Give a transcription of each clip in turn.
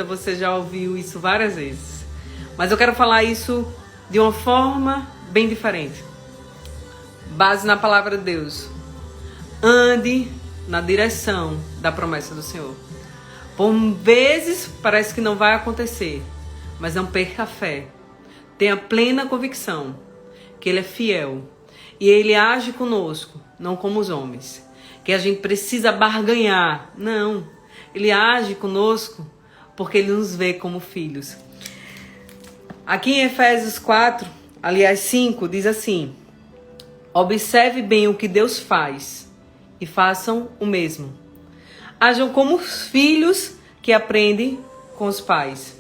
Você já ouviu isso várias vezes. Mas eu quero falar isso de uma forma bem diferente. Base na palavra de Deus. Ande na direção da promessa do Senhor. Por vezes parece que não vai acontecer, mas não perca a fé. Tenha plena convicção que Ele é fiel e Ele age conosco, não como os homens. Que a gente precisa barganhar. Não. Ele age conosco porque Ele nos vê como filhos. Aqui em Efésios 4, aliás 5, diz assim: observe bem o que Deus faz e façam o mesmo. Ajam como os filhos que aprendem com os pais.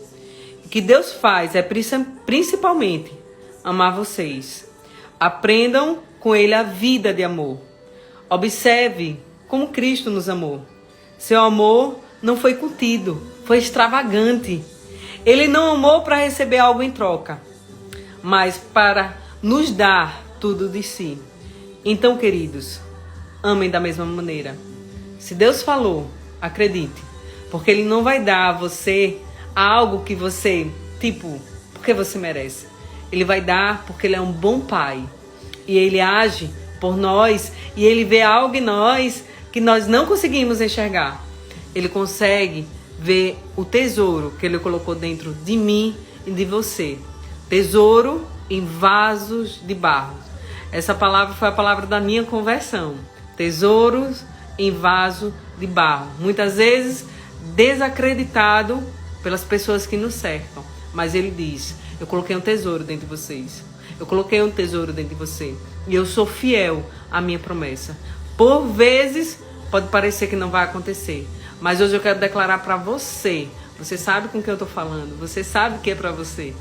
O que Deus faz é principalmente amar vocês. Aprendam com Ele a vida de amor. Observe como Cristo nos amou. Seu amor não foi contido, foi extravagante. Ele não amou para receber algo em troca, mas para nos dar tudo de si. Então, queridos, amem da mesma maneira. Se Deus falou, acredite, porque Ele não vai dar a você algo que você, porque você merece. Ele vai dar porque Ele é um bom Pai. E Ele age por nós e Ele vê algo em nós que nós não conseguimos enxergar. Ele consegue ver o tesouro que Ele colocou dentro de mim e de você. Tesouro em vasos de barro. Essa palavra foi a palavra da minha conversão. Tesouros em vaso de barro. Muitas vezes desacreditado pelas pessoas que nos cercam. Mas Ele diz: eu coloquei um tesouro dentro de vocês. Eu coloquei um tesouro dentro de você. E eu sou fiel à minha promessa. Por vezes, pode parecer que não vai acontecer. Mas hoje eu quero declarar para você. Você sabe com quem eu estou falando. Você sabe que é para você.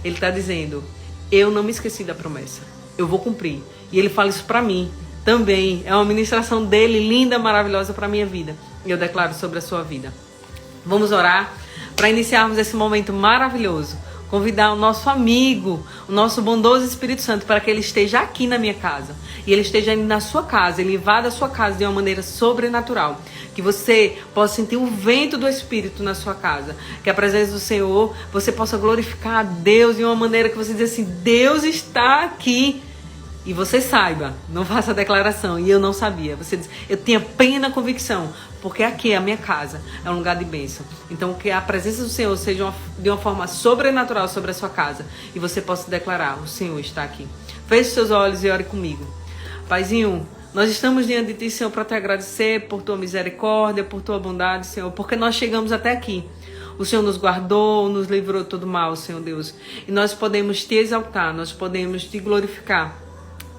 Ele está dizendo: eu não me esqueci da promessa. Eu vou cumprir. E Ele fala isso para mim também. É uma ministração dele, linda, maravilhosa para a minha vida. E eu declaro sobre a sua vida. Vamos orar para iniciarmos esse momento maravilhoso. Convidar o nosso amigo, o nosso bondoso Espírito Santo, para que Ele esteja aqui na minha casa. E Ele esteja indo na sua casa. Ele invada a sua casa de uma maneira sobrenatural. Que você possa sentir o vento do Espírito na sua casa. Que a presença do Senhor, você possa glorificar a Deus de uma maneira que você diz assim: Deus está aqui. E você saiba, não faça a declaração, e eu não sabia. Você diz: eu tenho plena convicção, porque aqui é a minha casa, é um lugar de bênção. Então que a presença do Senhor seja de uma forma sobrenatural sobre a sua casa. E você possa declarar: o Senhor está aqui. Feche seus olhos e ore comigo. Paizinho, nós estamos diante de Ti, Senhor, para Te agradecer por Tua misericórdia, por Tua bondade, Senhor, porque nós chegamos até aqui. O Senhor nos guardou, nos livrou de todo mal, Senhor Deus. E nós podemos Te exaltar, nós podemos Te glorificar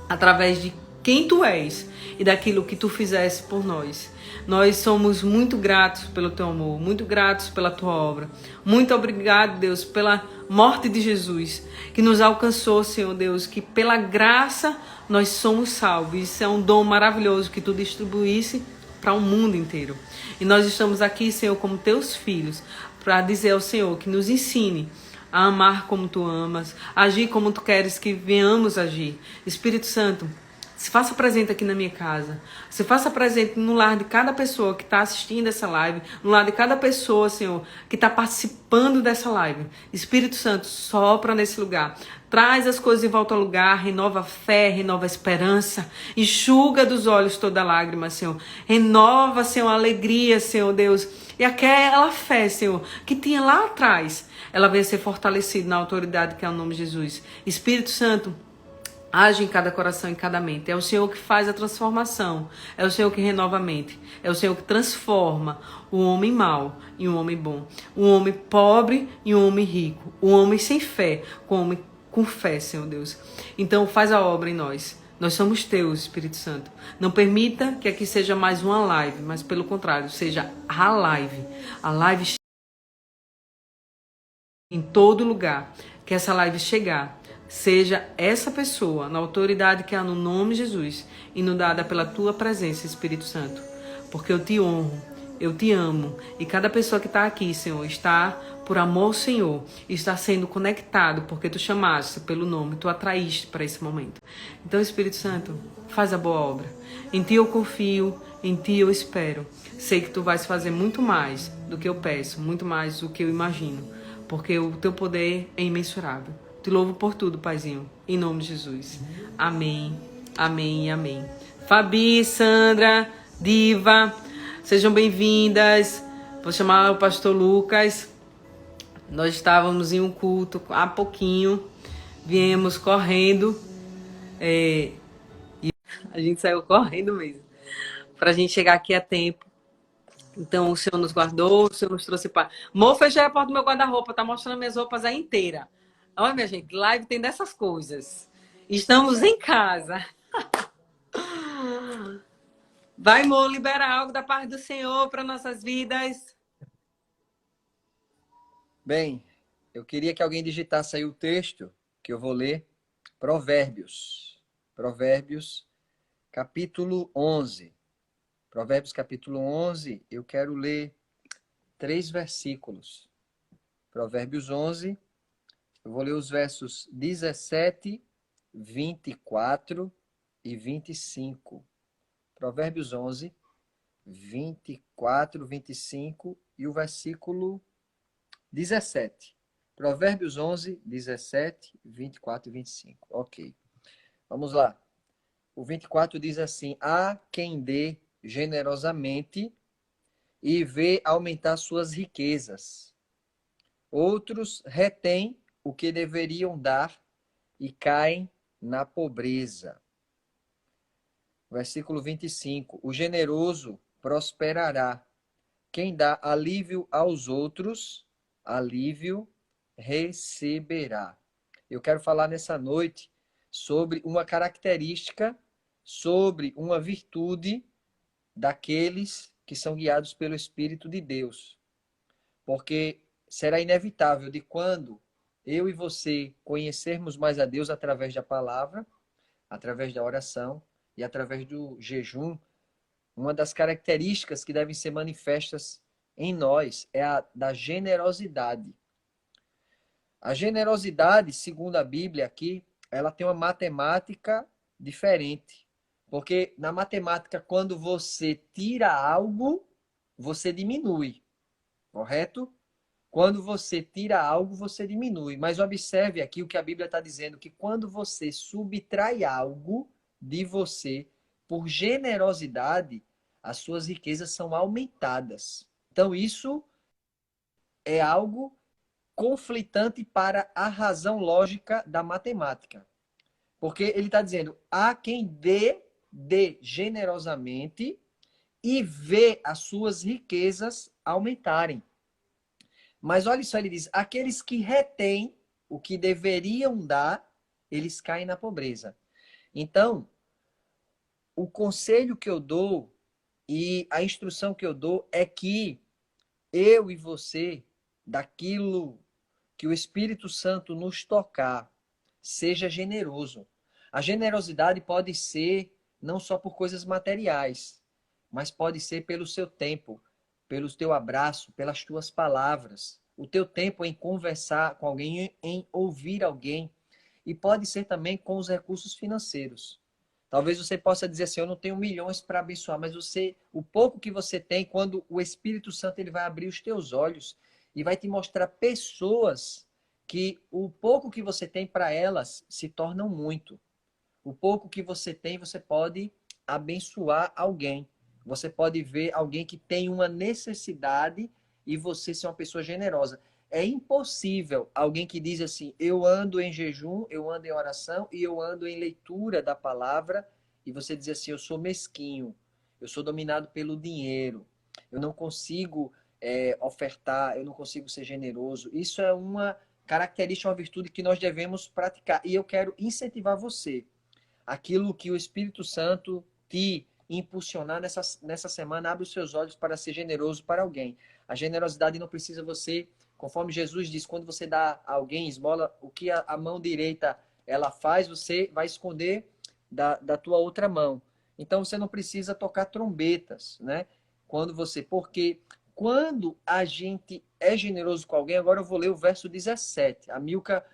através de quem Tu és e daquilo que Tu fizeste por nós. Nós somos muito gratos pelo Teu amor, muito gratos pela Tua obra. Muito obrigado, Deus, pela morte de Jesus, que nos alcançou, Senhor Deus, que pela graça nós somos salvos. Isso é um dom maravilhoso que Tu distribuísse para o mundo inteiro. E nós estamos aqui, Senhor, como Teus filhos, para dizer ao Senhor que nos ensine a amar como Tu amas, a agir como Tu queres que venhamos agir. Espírito Santo, se faça presente aqui na minha casa. Se faça presente no lar de cada pessoa que está assistindo essa live, no lar de cada pessoa, Senhor, que está participando dessa live. Espírito Santo, sopra nesse lugar. Traz as coisas de volta ao lugar, renova a fé, renova a esperança, enxuga dos olhos toda lágrima, Senhor. Renova, Senhor, a alegria, Senhor Deus. E aquela fé, Senhor, que tinha lá atrás, ela venha ser fortalecida na autoridade que é o nome de Jesus. Espírito Santo, age em cada coração, em cada mente. É o Senhor que faz a transformação. É o Senhor que renova a mente. É o Senhor que transforma o homem mau em um homem bom. O homem pobre em um homem rico. O homem sem fé com o homem com fé, Senhor Deus. Então faz a obra em nós. Nós somos Teus, Espírito Santo. Não permita que aqui seja mais uma live, mas pelo contrário, seja a live. A live em todo lugar. Que essa live chegar, seja essa pessoa, na autoridade que há no nome de Jesus, inundada pela Tua presença, Espírito Santo. Porque eu Te honro, eu Te amo. E cada pessoa que está aqui, Senhor, está por amor ao Senhor, está sendo conectado, porque Tu chamaste pelo nome, Tu atraíste para esse momento. Então, Espírito Santo, faz a boa obra. Em Ti eu confio, em Ti eu espero. Sei que Tu vais fazer muito mais do que eu peço, muito mais do que eu imagino, porque o teu poder é imensurável. Te louvo por tudo, Paizinho, em nome de Jesus. Amém, amém e amém. Fabi, Sandra, Diva, sejam bem-vindas. Vou chamar o pastor Lucas. Nós estávamos em um culto há pouquinho, viemos correndo, e a gente saiu correndo mesmo, para a gente chegar aqui a tempo. Então, o Senhor nos guardou, o Senhor nos trouxe para... Fechei a porta do meu guarda-roupa, tá mostrando minhas roupas aí inteira. Olha, minha gente, live tem dessas coisas. Estamos em casa. Vai, Mo, libera algo da parte do Senhor para nossas vidas. Bem, eu queria que alguém digitasse aí o texto que eu vou ler. Provérbios. Provérbios, capítulo 11. Provérbios, capítulo 11, eu quero ler 3 versículos. Provérbios 11, eu vou ler os versos 17, 24 e 25. Provérbios 11, 24, 25 e o versículo 17. Provérbios 11, 17, 24 e 25. Ok. Vamos lá. O 24 diz assim: há quem dê generosamente e vê aumentar suas riquezas. Outros retêm o que deveriam dar e caem na pobreza. Versículo 25. O generoso prosperará. Quem dá alívio aos outros, alívio receberá. Eu quero falar nessa noite sobre uma característica, sobre uma virtude daqueles que são guiados pelo Espírito de Deus. Porque será inevitável de quando eu e você conhecermos mais a Deus através da palavra, através da oração e através do jejum, uma das características que devem ser manifestas em nós é a da generosidade. A generosidade, segundo a Bíblia aqui, ela tem uma matemática diferente. Porque na matemática, quando você tira algo, você diminui, correto? Quando você tira algo, você diminui. Mas observe aqui o que a Bíblia está dizendo, que quando você subtrai algo de você por generosidade, as suas riquezas são aumentadas. Então isso é algo conflitante para a razão lógica da matemática. Porque ele está dizendo, há quem dê generosamente e vê as suas riquezas aumentarem. Mas olha só, ele diz, aqueles que retêm o que deveriam dar, eles caem na pobreza. Então, o conselho que eu dou e a instrução que eu dou é que eu e você, daquilo que o Espírito Santo nos tocar, seja generoso. A generosidade pode ser não só por coisas materiais, mas pode ser pelo seu tempo, pelo teu abraço, pelas tuas palavras, o teu tempo em conversar com alguém, em ouvir alguém, e pode ser também com os recursos financeiros. Talvez você possa dizer assim, eu não tenho milhões para abençoar, mas você, o pouco que você tem, quando o Espírito Santo ele vai abrir os teus olhos e vai te mostrar pessoas que o pouco que você tem para elas se tornam muito. O pouco que você tem, você pode abençoar alguém. Você pode ver alguém que tem uma necessidade e você ser uma pessoa generosa. É impossível alguém que diz assim, eu ando em jejum, eu ando em oração e eu ando em leitura da palavra, e você diz assim, eu sou mesquinho, eu sou dominado pelo dinheiro, eu não consigo ofertar, eu não consigo ser generoso. Isso é uma característica, uma virtude que nós devemos praticar. E eu quero incentivar você. Aquilo que o Espírito Santo te impulsionar nessa semana, abre os seus olhos para ser generoso para alguém. A generosidade não precisa você, conforme Jesus diz, quando você dá a alguém esmola, o que a mão direita ela faz, você vai esconder da tua outra mão. Então você não precisa tocar trombetas, né? Porque quando a gente é generoso com alguém, agora eu vou ler o verso 17. A Milka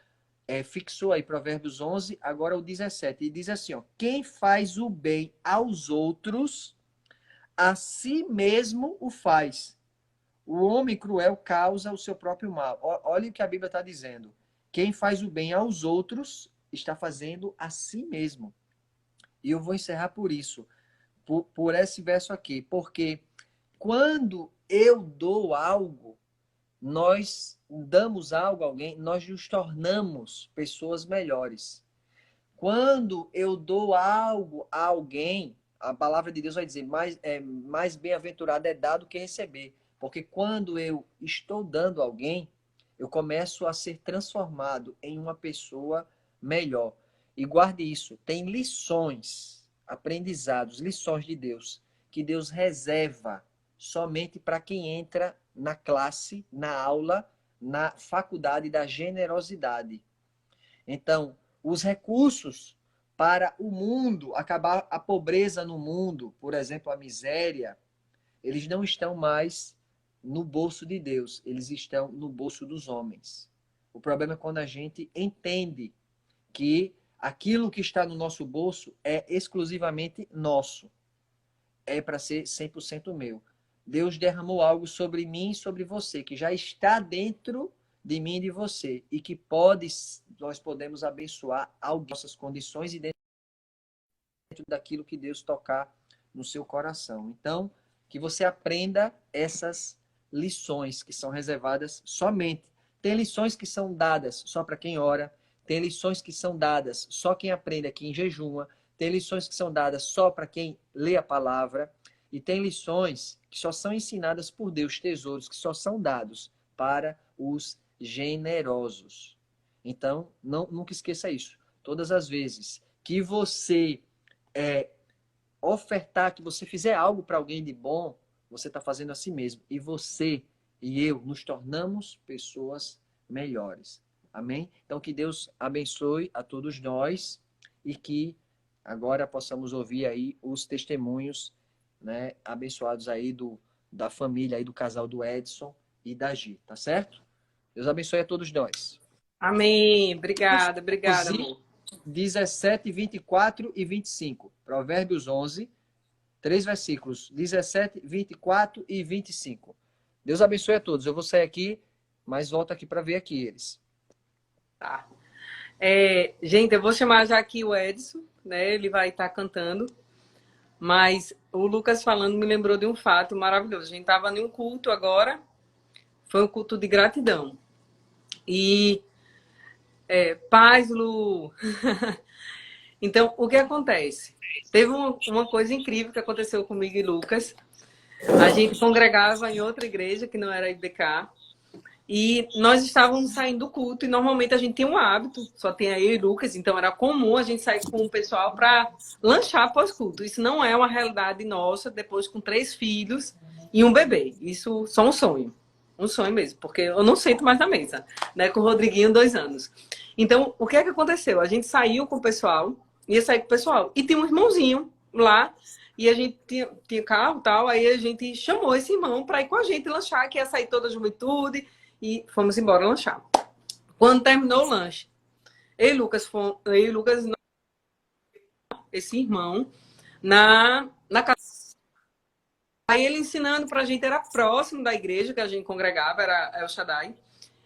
fixou aí Provérbios 11, agora o 17. E diz assim, ó, quem faz o bem aos outros, a si mesmo o faz. O homem cruel causa o seu próprio mal. Olha o que a Bíblia está dizendo. Quem faz o bem aos outros está fazendo a si mesmo. E eu vou encerrar por isso, por esse verso aqui. Porque quando eu dou algo, nós damos algo a alguém, nós nos tornamos pessoas melhores. Quando eu dou algo a alguém, a palavra de Deus vai dizer, mais bem-aventurado é dar do que receber. Porque quando eu estou dando a alguém, eu começo a ser transformado em uma pessoa melhor. E guarde isso, tem lições, aprendizados, lições de Deus, que Deus reserva somente para quem entra na classe, na aula, na faculdade da generosidade. Então, os recursos para o mundo, acabar a pobreza no mundo, por exemplo, a miséria, eles não estão mais no bolso de Deus, eles estão no bolso dos homens. O problema é quando a gente entende que aquilo que está no nosso bolso é exclusivamente nosso. É para ser 100% meu. Deus derramou algo sobre mim e sobre você, que já está dentro de mim e de você, e que nós podemos abençoar nossas condições e dentro daquilo que Deus tocar no seu coração. Então, que você aprenda essas lições que são reservadas somente. Tem lições que são dadas só para quem ora, tem lições que são dadas só quem aprende aqui em jejum, tem lições que são dadas só para quem lê a palavra, e tem lições que só são ensinadas por Deus, tesouros que só são dados para os generosos. Então, nunca esqueça isso. Todas as vezes que você ofertar, que você fizer algo para alguém de bom, você está fazendo a si mesmo. E você e eu nos tornamos pessoas melhores. Amém? Então, que Deus abençoe a todos nós e que agora possamos ouvir aí os testemunhos, né, abençoados aí da família, aí do casal do Edson e da Gi, tá certo? Deus abençoe a todos nós. Amém. Obrigada, amor. 17, 24 e 25. Provérbios 11, 3 versículos, 17, 24 e 25. Deus abençoe a todos. Eu vou sair aqui, mas volto aqui para ver aqui eles. Tá. Gente, eu vou chamar já aqui o Edson, né? Ele vai estar cantando. Mas o Lucas falando me lembrou de um fato maravilhoso. A gente estava em um culto agora, foi um culto de gratidão. E paz, Lu. Então, o que acontece? Teve uma coisa incrível que aconteceu comigo e Lucas. A gente congregava em outra igreja, que não era a IBK, e nós estávamos saindo do culto, e normalmente a gente tinha um hábito, só tinha eu e Lucas, então era comum a gente sair com o pessoal para lanchar após culto. Isso não é uma realidade nossa, depois com 3 filhos e um bebê. Isso só um sonho. Um sonho mesmo, porque eu não sento mais na mesa, né? Com o Rodriguinho, 2 anos. Então, o que é que aconteceu? A gente saiu com o pessoal, ia sair com o pessoal, e tinha um irmãozinho lá, e a gente tinha carro e tal, aí a gente chamou esse irmão para ir com a gente lanchar, que ia sair toda a juventude, e fomos embora lanchar. Quando terminou o lanche, eu e Lucas, esse irmão, na casa. Aí ele ensinando pra gente, era próximo da igreja que a gente congregava, era El Shaddai.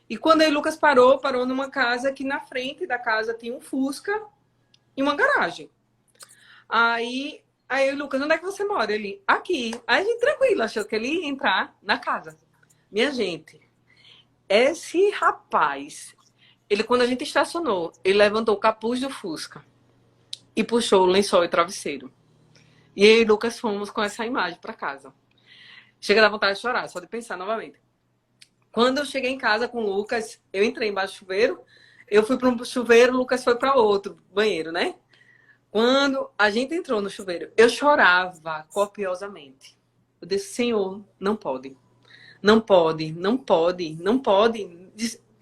E quando aí Lucas parou numa casa que na frente da casa tinha um Fusca e uma garagem. Aí eu, Lucas, onde é que você mora? Ele, aqui. Aí a gente tranquilo, achou que ele ia entrar na casa. Minha gente, esse rapaz, quando a gente estacionou, ele levantou o capuz do Fusca e puxou o lençol e o travesseiro. E eu e Lucas fomos com essa imagem para casa. Chega da vontade de chorar, só de pensar novamente. Quando eu cheguei em casa com o Lucas, eu entrei embaixo do chuveiro, eu fui para um chuveiro, o Lucas foi para outro banheiro, né? Quando a gente entrou no chuveiro, eu chorava copiosamente. Eu disse, Senhor, não pode. Não pode, não pode, não pode.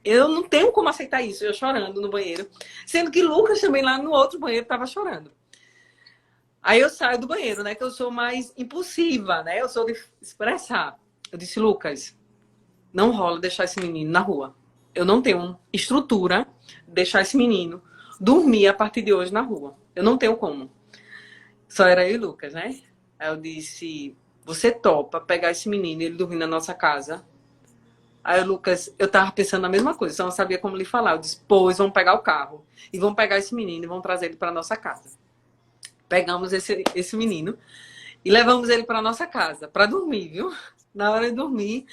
Eu não tenho como aceitar isso, eu chorando no banheiro. Sendo que Lucas também lá no outro banheiro estava chorando. Aí eu saio do banheiro, né? Que eu sou mais impulsiva, né? Eu sou de expressar. Eu disse, Lucas, não rola deixar esse menino na rua. Eu não tenho estrutura de deixar esse menino dormir a partir de hoje na rua. Eu não tenho como. Só era eu e Lucas, né? Aí eu disse, você topa pegar esse menino e ele dormir na nossa casa Aí o Lucas, eu tava pensando a mesma coisa, só não sabia como lhe falar. Eu disse, pois, vamos pegar o carro e vamos pegar esse menino e vamos trazer ele para nossa casa. Pegamos esse menino e levamos ele para nossa casa, para dormir, viu? Na hora de dormir,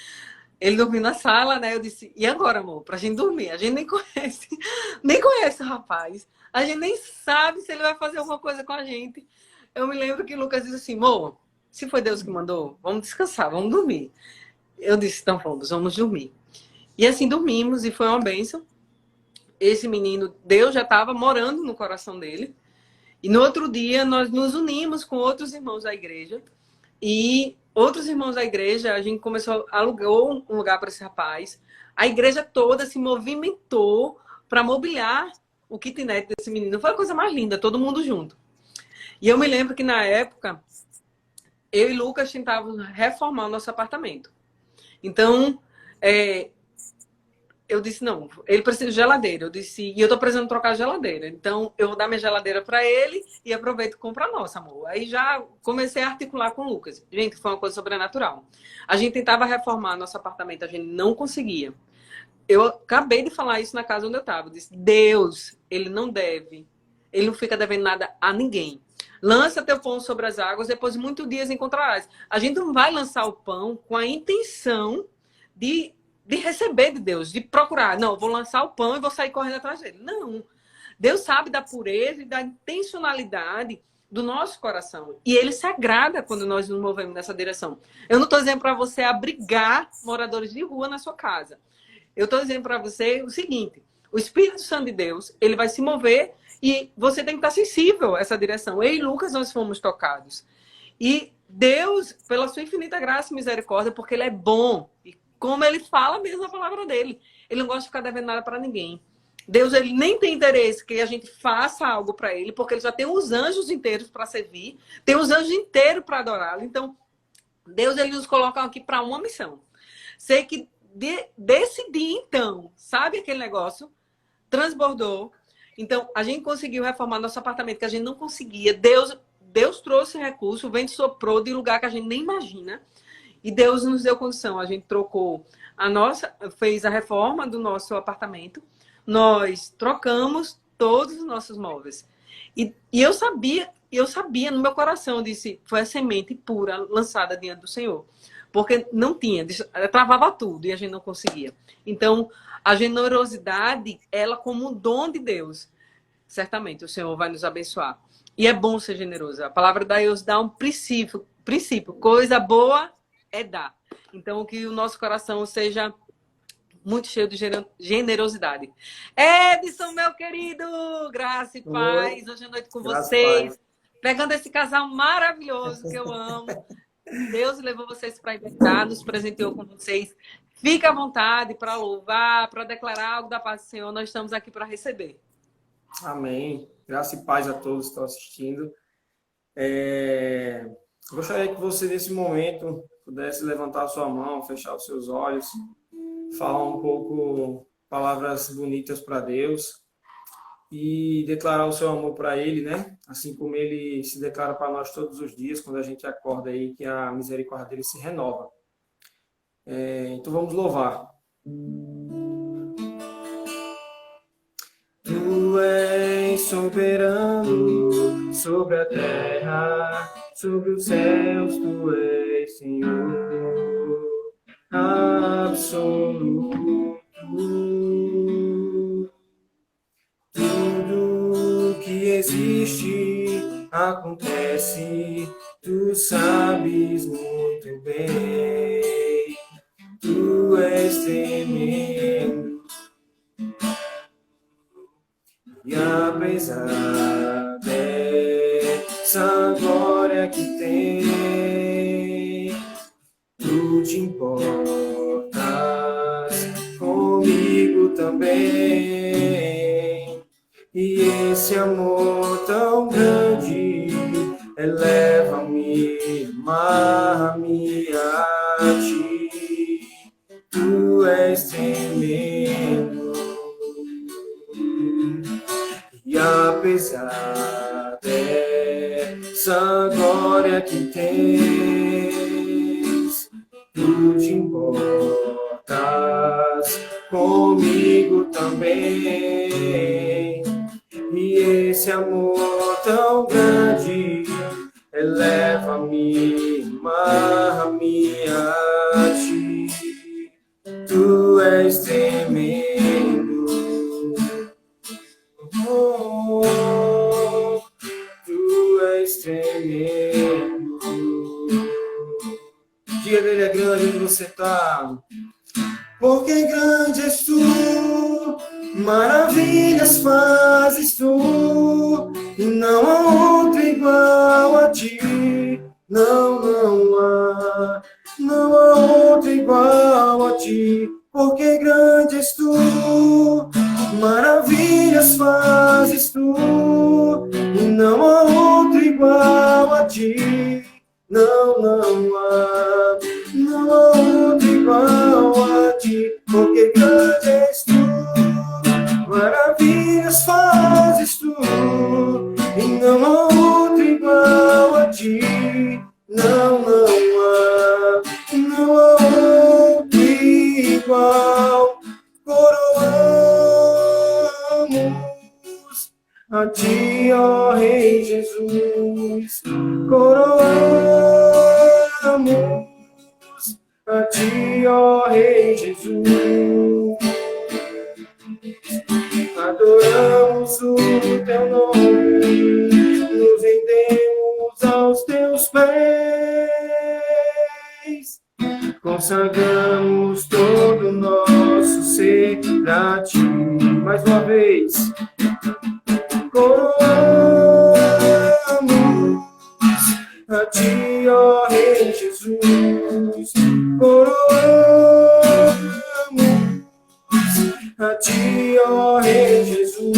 ele dormiu na sala, né? Eu disse, e agora, amor? Pra gente dormir. A gente nem conhece o rapaz. A gente nem sabe se ele vai fazer alguma coisa com a gente. Eu me lembro que o Lucas disse assim, amor, se foi Deus que mandou, vamos descansar, vamos dormir. Eu disse, então vamos dormir. E assim dormimos e foi uma bênção. Esse menino, Deus já estava morando no coração dele. E no outro dia nós nos unimos com outros irmãos da igreja. E outros irmãos da igreja, a gente começou, alugou um lugar para esse rapaz. A igreja toda se movimentou para mobiliar o kitnet desse menino. Foi a coisa mais linda, todo mundo junto. E eu me lembro que na época, eu e Lucas tentávamos reformar o nosso apartamento. Então, eu disse, não, ele precisa de geladeira. Eu disse, e eu tô precisando trocar a geladeira. Então, eu vou dar minha geladeira para ele e aproveito e compro a nossa, amor. Aí já comecei a articular com o Lucas. Gente, foi uma coisa sobrenatural. A gente tentava reformar nosso apartamento, a gente não conseguia. Eu acabei de falar isso na casa onde eu estava. Eu disse, Deus, ele não deve. Ele não fica devendo nada a ninguém. Lança teu pão sobre as águas, depois de muitos dias encontrarás. A gente não vai lançar o pão com a intenção de receber de Deus, de procurar. Não, vou lançar o pão e vou sair correndo atrás dele. Não. Deus sabe da pureza e da intencionalidade do nosso coração. E ele se agrada quando nós nos movemos nessa direção. Eu não estou dizendo para você abrigar moradores de rua na sua casa. Eu estou dizendo para você o seguinte, o Espírito Santo de Deus, ele vai se mover e você tem que estar sensível a essa direção. Eu e Lucas, nós fomos tocados. E Deus, pela sua infinita graça e misericórdia, porque ele é bom, e como ele fala mesmo a palavra dele, ele não gosta de ficar devendo nada para ninguém. Deus, ele nem tem interesse que a gente faça algo para ele, porque ele já tem os anjos inteiros para servir, tem os anjos inteiros para adorá-lo. Então, Deus, ele nos coloca aqui para uma missão. Sei que desse dia, então, sabe aquele negócio? Transbordou. Então, a gente conseguiu reformar nosso apartamento, que a gente não conseguia. Deus trouxe recurso, o vento soprou de lugar que a gente nem imagina. E Deus nos deu condição. A gente trocou fez a reforma do nosso apartamento. Nós trocamos todos os nossos móveis. E eu sabia no meu coração, eu disse, foi a semente pura lançada diante do Senhor. Porque não tinha, travava tudo e a gente não conseguia. Então, a generosidade, ela como um dom de Deus, certamente o Senhor vai nos abençoar. E é bom ser generoso. A palavra de Deus dá um princípio, coisa boa é dar. Então, que o nosso coração seja muito cheio de generosidade. Edson, meu querido, graça e paz, hoje à noite com vocês. Pegando esse casal maravilhoso que eu amo. Deus levou vocês para inventar, nos presenteou com vocês. Fique à vontade para louvar, para declarar algo da paz do Senhor. Nós estamos aqui para receber. Amém. Graça e paz a todos que estão assistindo. Gostaria que você, nesse momento, pudesse levantar a sua mão, fechar os seus olhos, falar um pouco palavras bonitas para Deus e declarar o seu amor para Ele, né? Assim como Ele se declara para nós todos os dias, quando a gente acorda aí, que a misericórdia dele se renova. Então vamos louvar. Tu és soberano sobre a terra, sobre os céus, tu és Senhor absoluto. Tudo que existe acontece, tu sabes muito bem. Tu és tremendo. E apesar dessa glória que tem, tu te importas comigo também. E esse amor tão grande eleva-me, amarra-me a ti. Tu és tremendo. E apesar dessa glória que tens, tu te importas contigo também. E esse amor tão grande eleva-me, amarra-me a ti. Tu és tremendo, oh, tu és tremendo. Diga que ele é grande onde você está. Porque grande és tu, maravilhas fazes tu, e não há outro igual a ti. Não, não há outro igual a ti. Porque grande és tu, maravilhas fazes tu, e não há outro igual a ti. Não, não há outro igual a ti, porque grande és tu, maravilhas fazes tu, e não há outro igual a ti. Não, não há outro igual. Coroamos a ti, ó Rei Jesus, coroamos a ti, ó Rei Jesus. Adoramos o teu nome, nos rendemos aos teus pés, consagramos todo o nosso ser a ti. Mais uma vez. Coroamos a ti, ó Rei Jesus, coroamos a ti, ó Rei Jesus,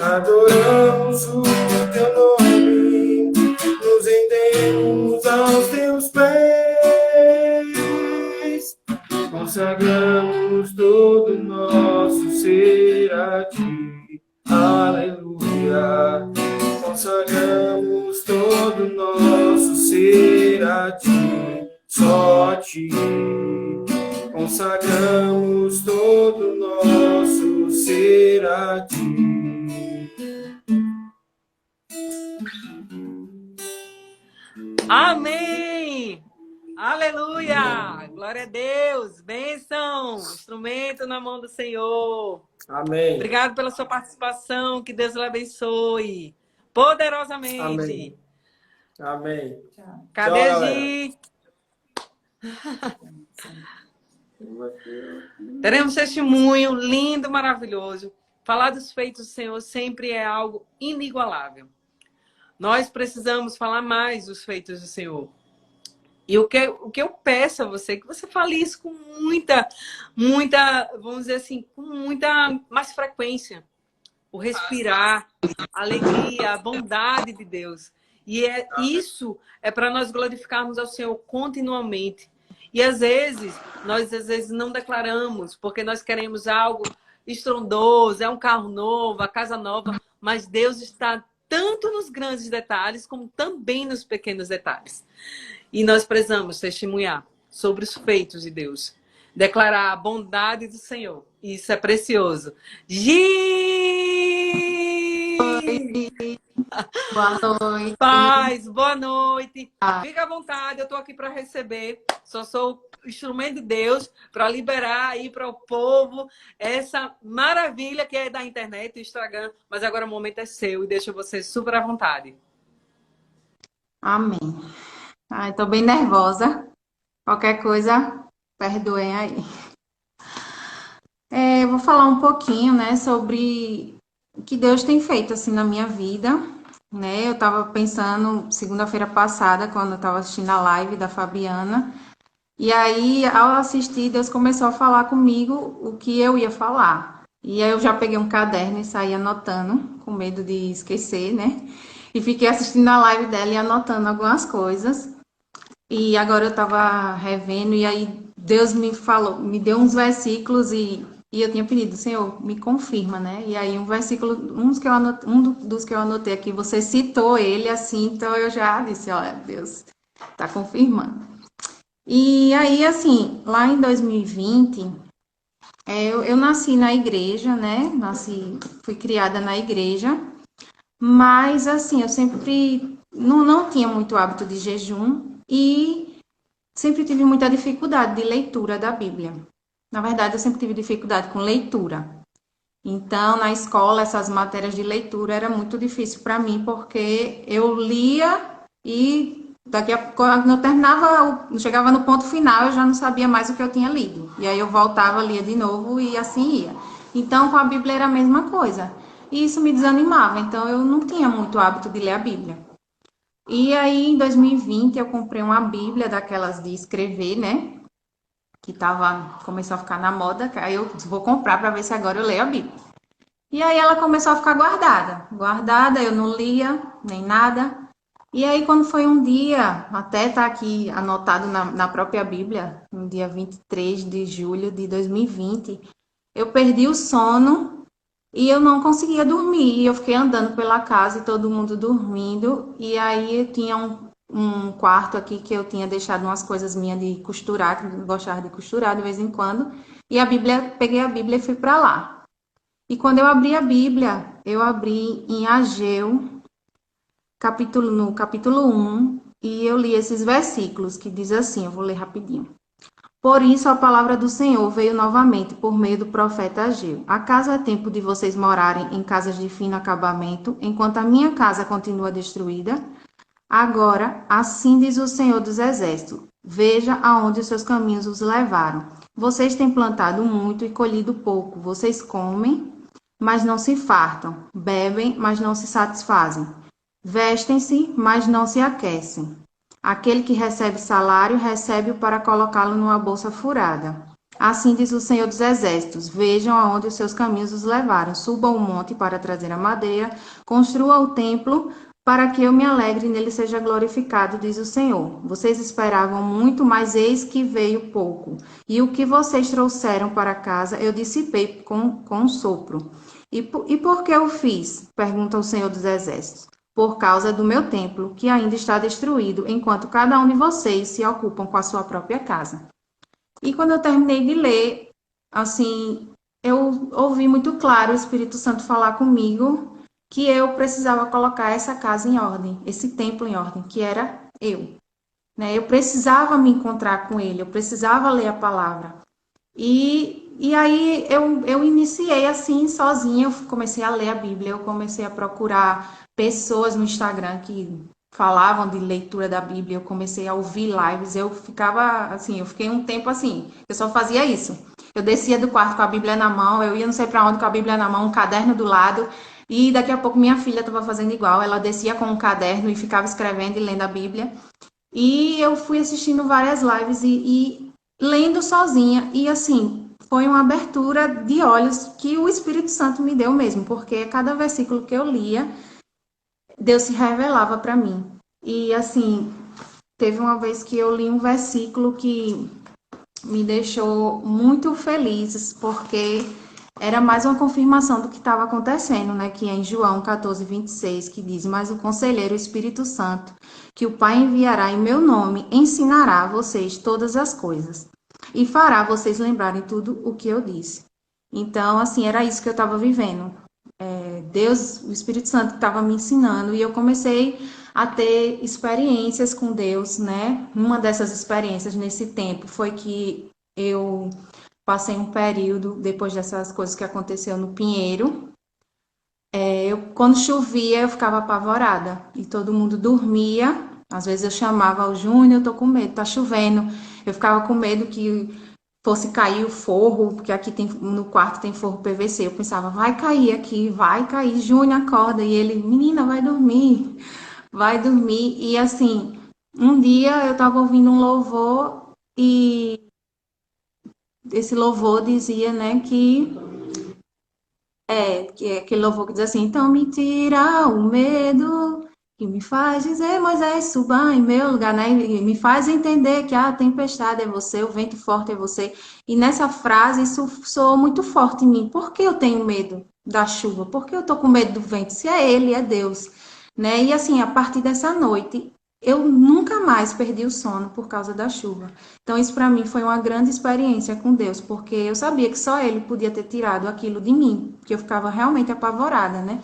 adoramos o teu nome, nos rendemos aos teus pés, consagramos todo o nosso ser a ti. Aleluia. Consagramos todo o nosso ser a ti, só a ti. Consagramos todo o nosso ser a ti. Amém! Aleluia! Glória a Deus! Bênção! Instrumento na mão do Senhor. Amém. Obrigado pela sua participação. Que Deus lhe abençoe poderosamente. Amém. Amém. Cadê Tchau, Gi? Teremos testemunho lindo, maravilhoso. Falar dos feitos do Senhor sempre é algo inigualável. Nós precisamos falar mais dos feitos do Senhor. E o que eu peço a você, que você fale isso com muita, vamos dizer assim, com muita mais frequência. O respirar, a alegria, a bondade de Deus. E isso é para nós glorificarmos ao Senhor continuamente. E às vezes, nós não declaramos, porque nós queremos algo estrondoso, é um carro novo, a casa nova, mas Deus está tanto nos grandes detalhes, como também nos pequenos detalhes. E nós precisamos testemunhar sobre os feitos de Deus. Declarar a bondade do Senhor. Isso é precioso. Gi! Boa noite. Paz, boa noite. Fica à vontade, eu estou aqui para receber. Só sou instrumento de Deus para liberar aí para o povo essa maravilha que é da internet, do Instagram. Mas agora o momento é seu e deixa você super à vontade. Amém. Ai, tô bem nervosa. Qualquer coisa, perdoem aí. Eu vou falar um pouquinho, né, sobre o que Deus tem feito, assim, na minha vida, né? Eu tava pensando, segunda-feira passada, quando eu tava assistindo a live da Fabiana, e aí, ao assistir, Deus começou a falar comigo o que eu ia falar. E aí eu já peguei um caderno e saí anotando, com medo de esquecer, né? E fiquei assistindo a live dela e anotando algumas coisas. E agora eu tava revendo, e aí Deus me falou, me deu uns versículos e eu tinha pedido, Senhor, me confirma, né? E aí um versículo, um dos que eu anotei aqui, você citou ele assim, então eu já disse, olha, Deus tá confirmando. E aí, assim, lá em 2020, eu nasci na igreja, né? Fui criada na igreja, mas assim, eu sempre não tinha muito hábito de jejum e sempre tive muita dificuldade de leitura da Bíblia. Na verdade, eu sempre tive dificuldade com leitura. Então, na escola, essas matérias de leitura era muito difícil para mim, porque eu lia e daqui a quando eu terminava, chegava no ponto final, eu já não sabia mais o que eu tinha lido. E aí eu voltava, lia de novo e assim ia. Então, com a Bíblia era a mesma coisa. E isso me desanimava, então eu não tinha muito hábito de ler a Bíblia. E aí, em 2020, eu comprei uma Bíblia daquelas de escrever, né? Começou a ficar na moda, aí eu vou comprar para ver se agora eu leio a Bíblia. E aí ela começou a ficar guardada, eu não lia nem nada. E aí quando foi um dia, até tá aqui anotado na própria Bíblia, no dia 23 de julho de 2020, eu perdi o sono e eu não conseguia dormir. Eu fiquei andando pela casa e todo mundo dormindo. E aí tinha um quarto aqui que eu tinha deixado umas coisas minhas de costurar, que eu gostava de costurar de vez em quando. E peguei a Bíblia e fui para lá. E quando eu abri a Bíblia, eu abri em Ageu, no capítulo 1, e eu li esses versículos que diz assim, eu vou ler rapidinho. Por isso a palavra do Senhor veio novamente por meio do profeta Ageu. Acaso é tempo de vocês morarem em casas de fino acabamento, enquanto a minha casa continua destruída? Agora, assim diz o Senhor dos Exércitos, veja aonde os seus caminhos os levaram. Vocês têm plantado muito e colhido pouco. Vocês comem, mas não se fartam. Bebem, mas não se satisfazem. Vestem-se, mas não se aquecem. Aquele que recebe salário, recebe-o para colocá-lo numa bolsa furada. Assim diz o Senhor dos Exércitos, vejam aonde os seus caminhos os levaram. Subam o monte para trazer a madeira, construa o templo para que eu me alegre e nele seja glorificado, diz o Senhor. Vocês esperavam muito, mas eis que veio pouco. E o que vocês trouxeram para casa, eu dissipei com um sopro. E por que eu fiz? Pergunta o Senhor dos Exércitos. Por causa do meu templo, que ainda está destruído, enquanto cada um de vocês se ocupam com a sua própria casa. E quando eu terminei de ler, assim, eu ouvi muito claro o Espírito Santo falar comigo que eu precisava colocar essa casa em ordem, esse templo em ordem, que era eu. Né? Eu precisava me encontrar com ele, eu precisava ler a palavra. E aí eu iniciei assim, sozinha, eu comecei a ler a Bíblia, eu comecei a procurar pessoas no Instagram que falavam de leitura da Bíblia, eu comecei a ouvir lives, eu fiquei um tempo assim, eu só fazia isso. Eu descia do quarto com a Bíblia na mão, eu ia não sei para onde com a Bíblia na mão, um caderno do lado, e daqui a pouco minha filha estava fazendo igual, ela descia com um caderno e ficava escrevendo e lendo a Bíblia. E eu fui assistindo várias lives e lendo sozinha, e assim, foi uma abertura de olhos que o Espírito Santo me deu mesmo, porque cada versículo que eu lia, Deus se revelava para mim. E assim, teve uma vez que eu li um versículo que me deixou muito feliz, porque era mais uma confirmação do que estava acontecendo, né? Que é em João 14, 26, que diz: Mas o conselheiro, o Espírito Santo, que o Pai enviará em meu nome, ensinará a vocês todas as coisas e fará vocês lembrarem tudo o que eu disse. Então, assim, era isso que eu estava vivendo. Deus, o Espírito Santo estava me ensinando e eu comecei a ter experiências com Deus, né? Uma dessas experiências nesse tempo foi que eu passei um período, depois dessas coisas que aconteceu no Pinheiro, quando chovia eu ficava apavorada e todo mundo dormia. Às vezes eu chamava o Júnior, eu tô com medo, tá chovendo. Eu ficava com medo que fosse cair o forro, porque aqui no quarto tem forro PVC. Eu pensava, vai cair aqui, vai cair, Júnior acorda. E ele, menina, vai dormir, vai dormir. E assim, um dia eu estava ouvindo um louvor e esse louvor dizia, né, que é aquele louvor que diz assim, então me tira o medo, que me faz dizer, Moisés, suba em meu lugar, né? E me faz entender que a tempestade é você, o vento forte é você. E nessa frase, isso soou muito forte em mim. Por que eu tenho medo da chuva? Por que eu tô com medo do vento? Se é ele, é Deus, né? E assim, a partir dessa noite, eu nunca mais perdi o sono por causa da chuva. Então, isso para mim foi uma grande experiência com Deus, porque eu sabia que só Ele podia ter tirado aquilo de mim, porque eu ficava realmente apavorada, né?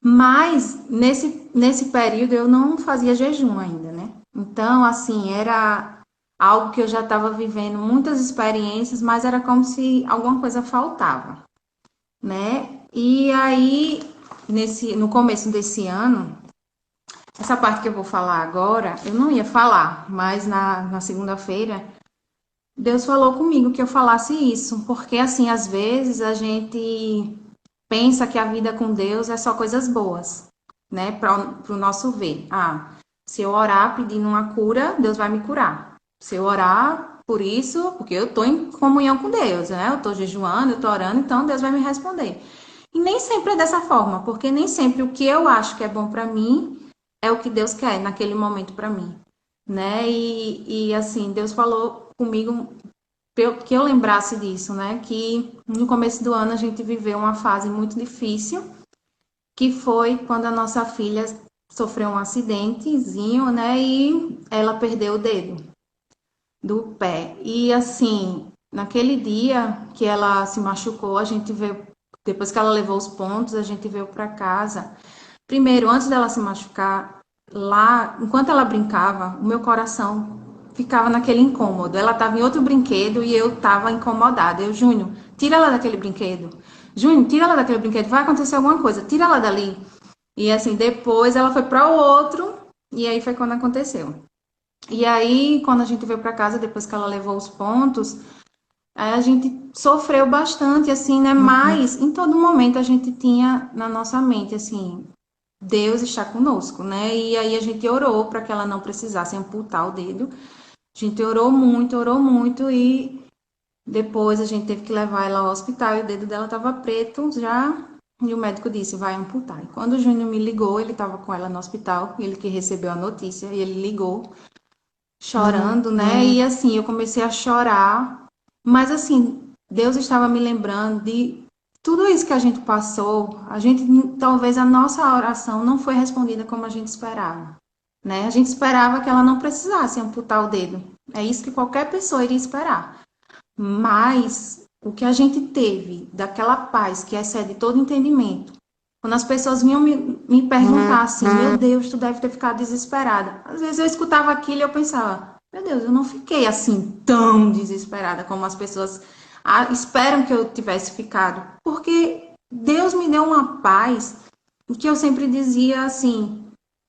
Mas nesse período eu não fazia jejum ainda, né? Então, assim, era algo que eu já estava vivendo muitas experiências, mas era como se alguma coisa faltava, né? E aí, no começo desse ano, essa parte que eu vou falar agora, eu não ia falar, mas na segunda-feira, Deus falou comigo que eu falasse isso, porque assim, às vezes a gente pensa que a vida com Deus é só coisas boas, né? Para o nosso ver. Ah, se eu orar pedindo uma cura, Deus vai me curar. Se eu orar por isso, porque eu estou em comunhão com Deus, né? Eu estou jejuando, eu estou orando, então Deus vai me responder. E nem sempre é dessa forma, porque nem sempre o que eu acho que é bom para mim é o que Deus quer naquele momento para mim, né? E assim, Deus falou comigo que eu lembrasse disso, né? Que no começo do ano a gente viveu uma fase muito difícil, que foi quando a nossa filha sofreu um acidentezinho, né? E ela perdeu o dedo do pé. E assim, naquele dia que ela se machucou, a gente veio, depois que ela levou os pontos, a gente veio para casa. Primeiro, antes dela se machucar, lá, enquanto ela brincava, o meu coração ficava naquele incômodo. Ela estava em outro brinquedo e eu estava incomodada. Eu, Júnior, tira ela daquele brinquedo. Júnior, tira ela daquele brinquedo. Vai acontecer alguma coisa. Tira ela dali. E assim, depois ela foi para o outro e aí foi quando aconteceu. E aí, quando a gente veio para casa, depois que ela levou os pontos, aí a gente sofreu bastante, assim, né? Mas em todo momento a gente tinha na nossa mente, assim, Deus está conosco, né? E aí a gente orou para que ela não precisasse amputar o dedo. A gente orou muito e depois a gente teve que levar ela ao hospital e o dedo dela estava preto já. E o médico disse, vai amputar. E quando o Júnior me ligou, ele estava com ela no hospital, ele que recebeu a notícia, e ele ligou chorando, né? E assim, eu comecei a chorar. Mas assim, Deus estava me lembrando de tudo isso que a gente passou. A gente, talvez a nossa oração não foi respondida como a gente esperava, né? A gente esperava que ela não precisasse amputar o dedo. É isso que qualquer pessoa iria esperar. Mas o que a gente teve daquela paz que excede todo entendimento, quando as pessoas vinham me perguntar assim, meu Deus, tu deve ter ficado desesperada. Às vezes eu escutava aquilo e eu pensava, meu Deus, eu não fiquei assim tão desesperada como as pessoas esperam que eu tivesse ficado. Porque Deus me deu uma paz que eu sempre dizia assim,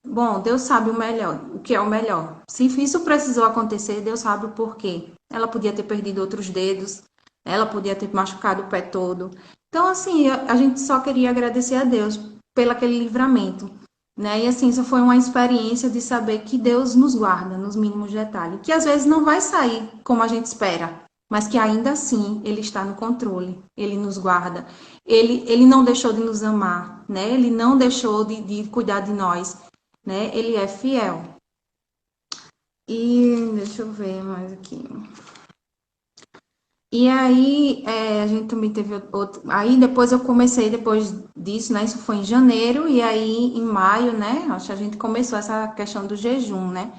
bom, Deus sabe o melhor, o que é o melhor. Se isso precisou acontecer, Deus sabe o porquê. Ela podia ter perdido outros dedos, ela podia ter machucado o pé todo. Então, assim, a gente só queria agradecer a Deus pelo aquele livramento, né? E assim, isso foi uma experiência de saber que Deus nos guarda nos mínimos detalhes, que às vezes não vai sair como a gente espera, mas que ainda assim Ele está no controle, Ele nos guarda, Ele não deixou de nos amar, né? Ele não deixou de cuidar de nós, né? Ele é fiel. E deixa eu ver mais aqui. E aí, a gente também teve outro. Aí depois eu comecei, depois disso, né? Isso foi em janeiro, e aí em maio, né? Acho que a gente começou essa questão do jejum, né?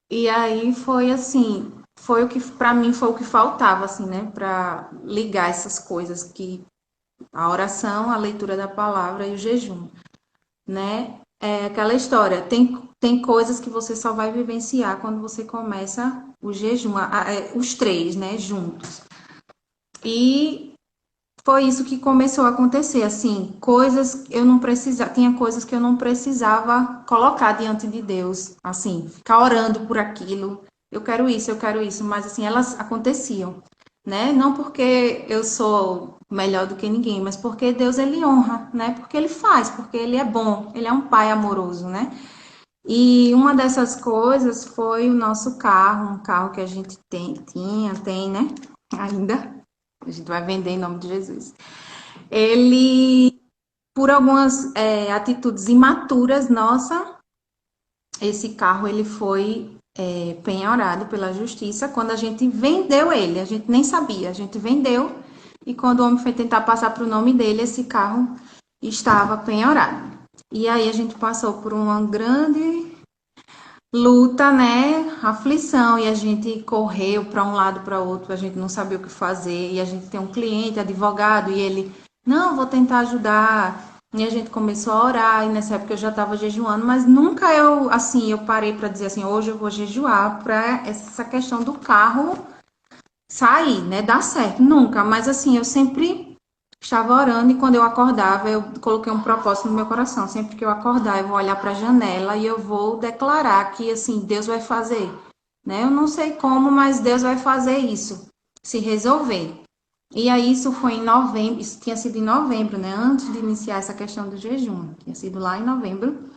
E aí foi assim, foi o que, para mim, foi o que faltava, assim, né? Para ligar essas coisas, que a oração, a leitura da palavra e o jejum, né? É aquela história, tem coisas que você só vai vivenciar quando você começa o jejum, os três, né? Juntos. E foi isso que começou a acontecer, assim, coisas eu não precisava, tinha coisas que eu não precisava colocar diante de Deus, assim, ficar orando por aquilo. Eu quero isso, mas assim, elas aconteciam, né? Não porque eu sou melhor do que ninguém, mas porque Deus ele honra, né? Porque ele faz, porque ele é bom, ele é um pai amoroso, né? E uma dessas coisas foi o nosso carro, um carro que a gente tem, né? Ainda. A gente vai vender em nome de Jesus. Ele, por algumas atitudes imaturas nossa, esse carro ele foi penhorado pela justiça quando a gente vendeu ele. A gente nem sabia, a gente vendeu e quando o homem foi tentar passar para o nome dele, esse carro estava penhorado. E aí a gente passou por uma grande luta, né, aflição, e a gente correu para um lado para outro, a gente não sabia o que fazer, e a gente tem um cliente, advogado, e ele, não, vou tentar ajudar, e a gente começou a orar, e nessa época eu já estava jejuando, mas nunca eu, assim, eu parei para dizer assim, hoje eu vou jejuar para essa questão do carro sair, né, dar certo, nunca, mas assim, eu sempre estava orando e quando eu acordava, eu coloquei um propósito no meu coração. Sempre que eu acordar, eu vou olhar para a janela e eu vou declarar que assim, Deus vai fazer, né? Eu não sei como, mas Deus vai fazer isso, se resolver. E aí isso foi em novembro, isso tinha sido em novembro, né? Antes de iniciar essa questão do jejum, tinha sido lá em novembro.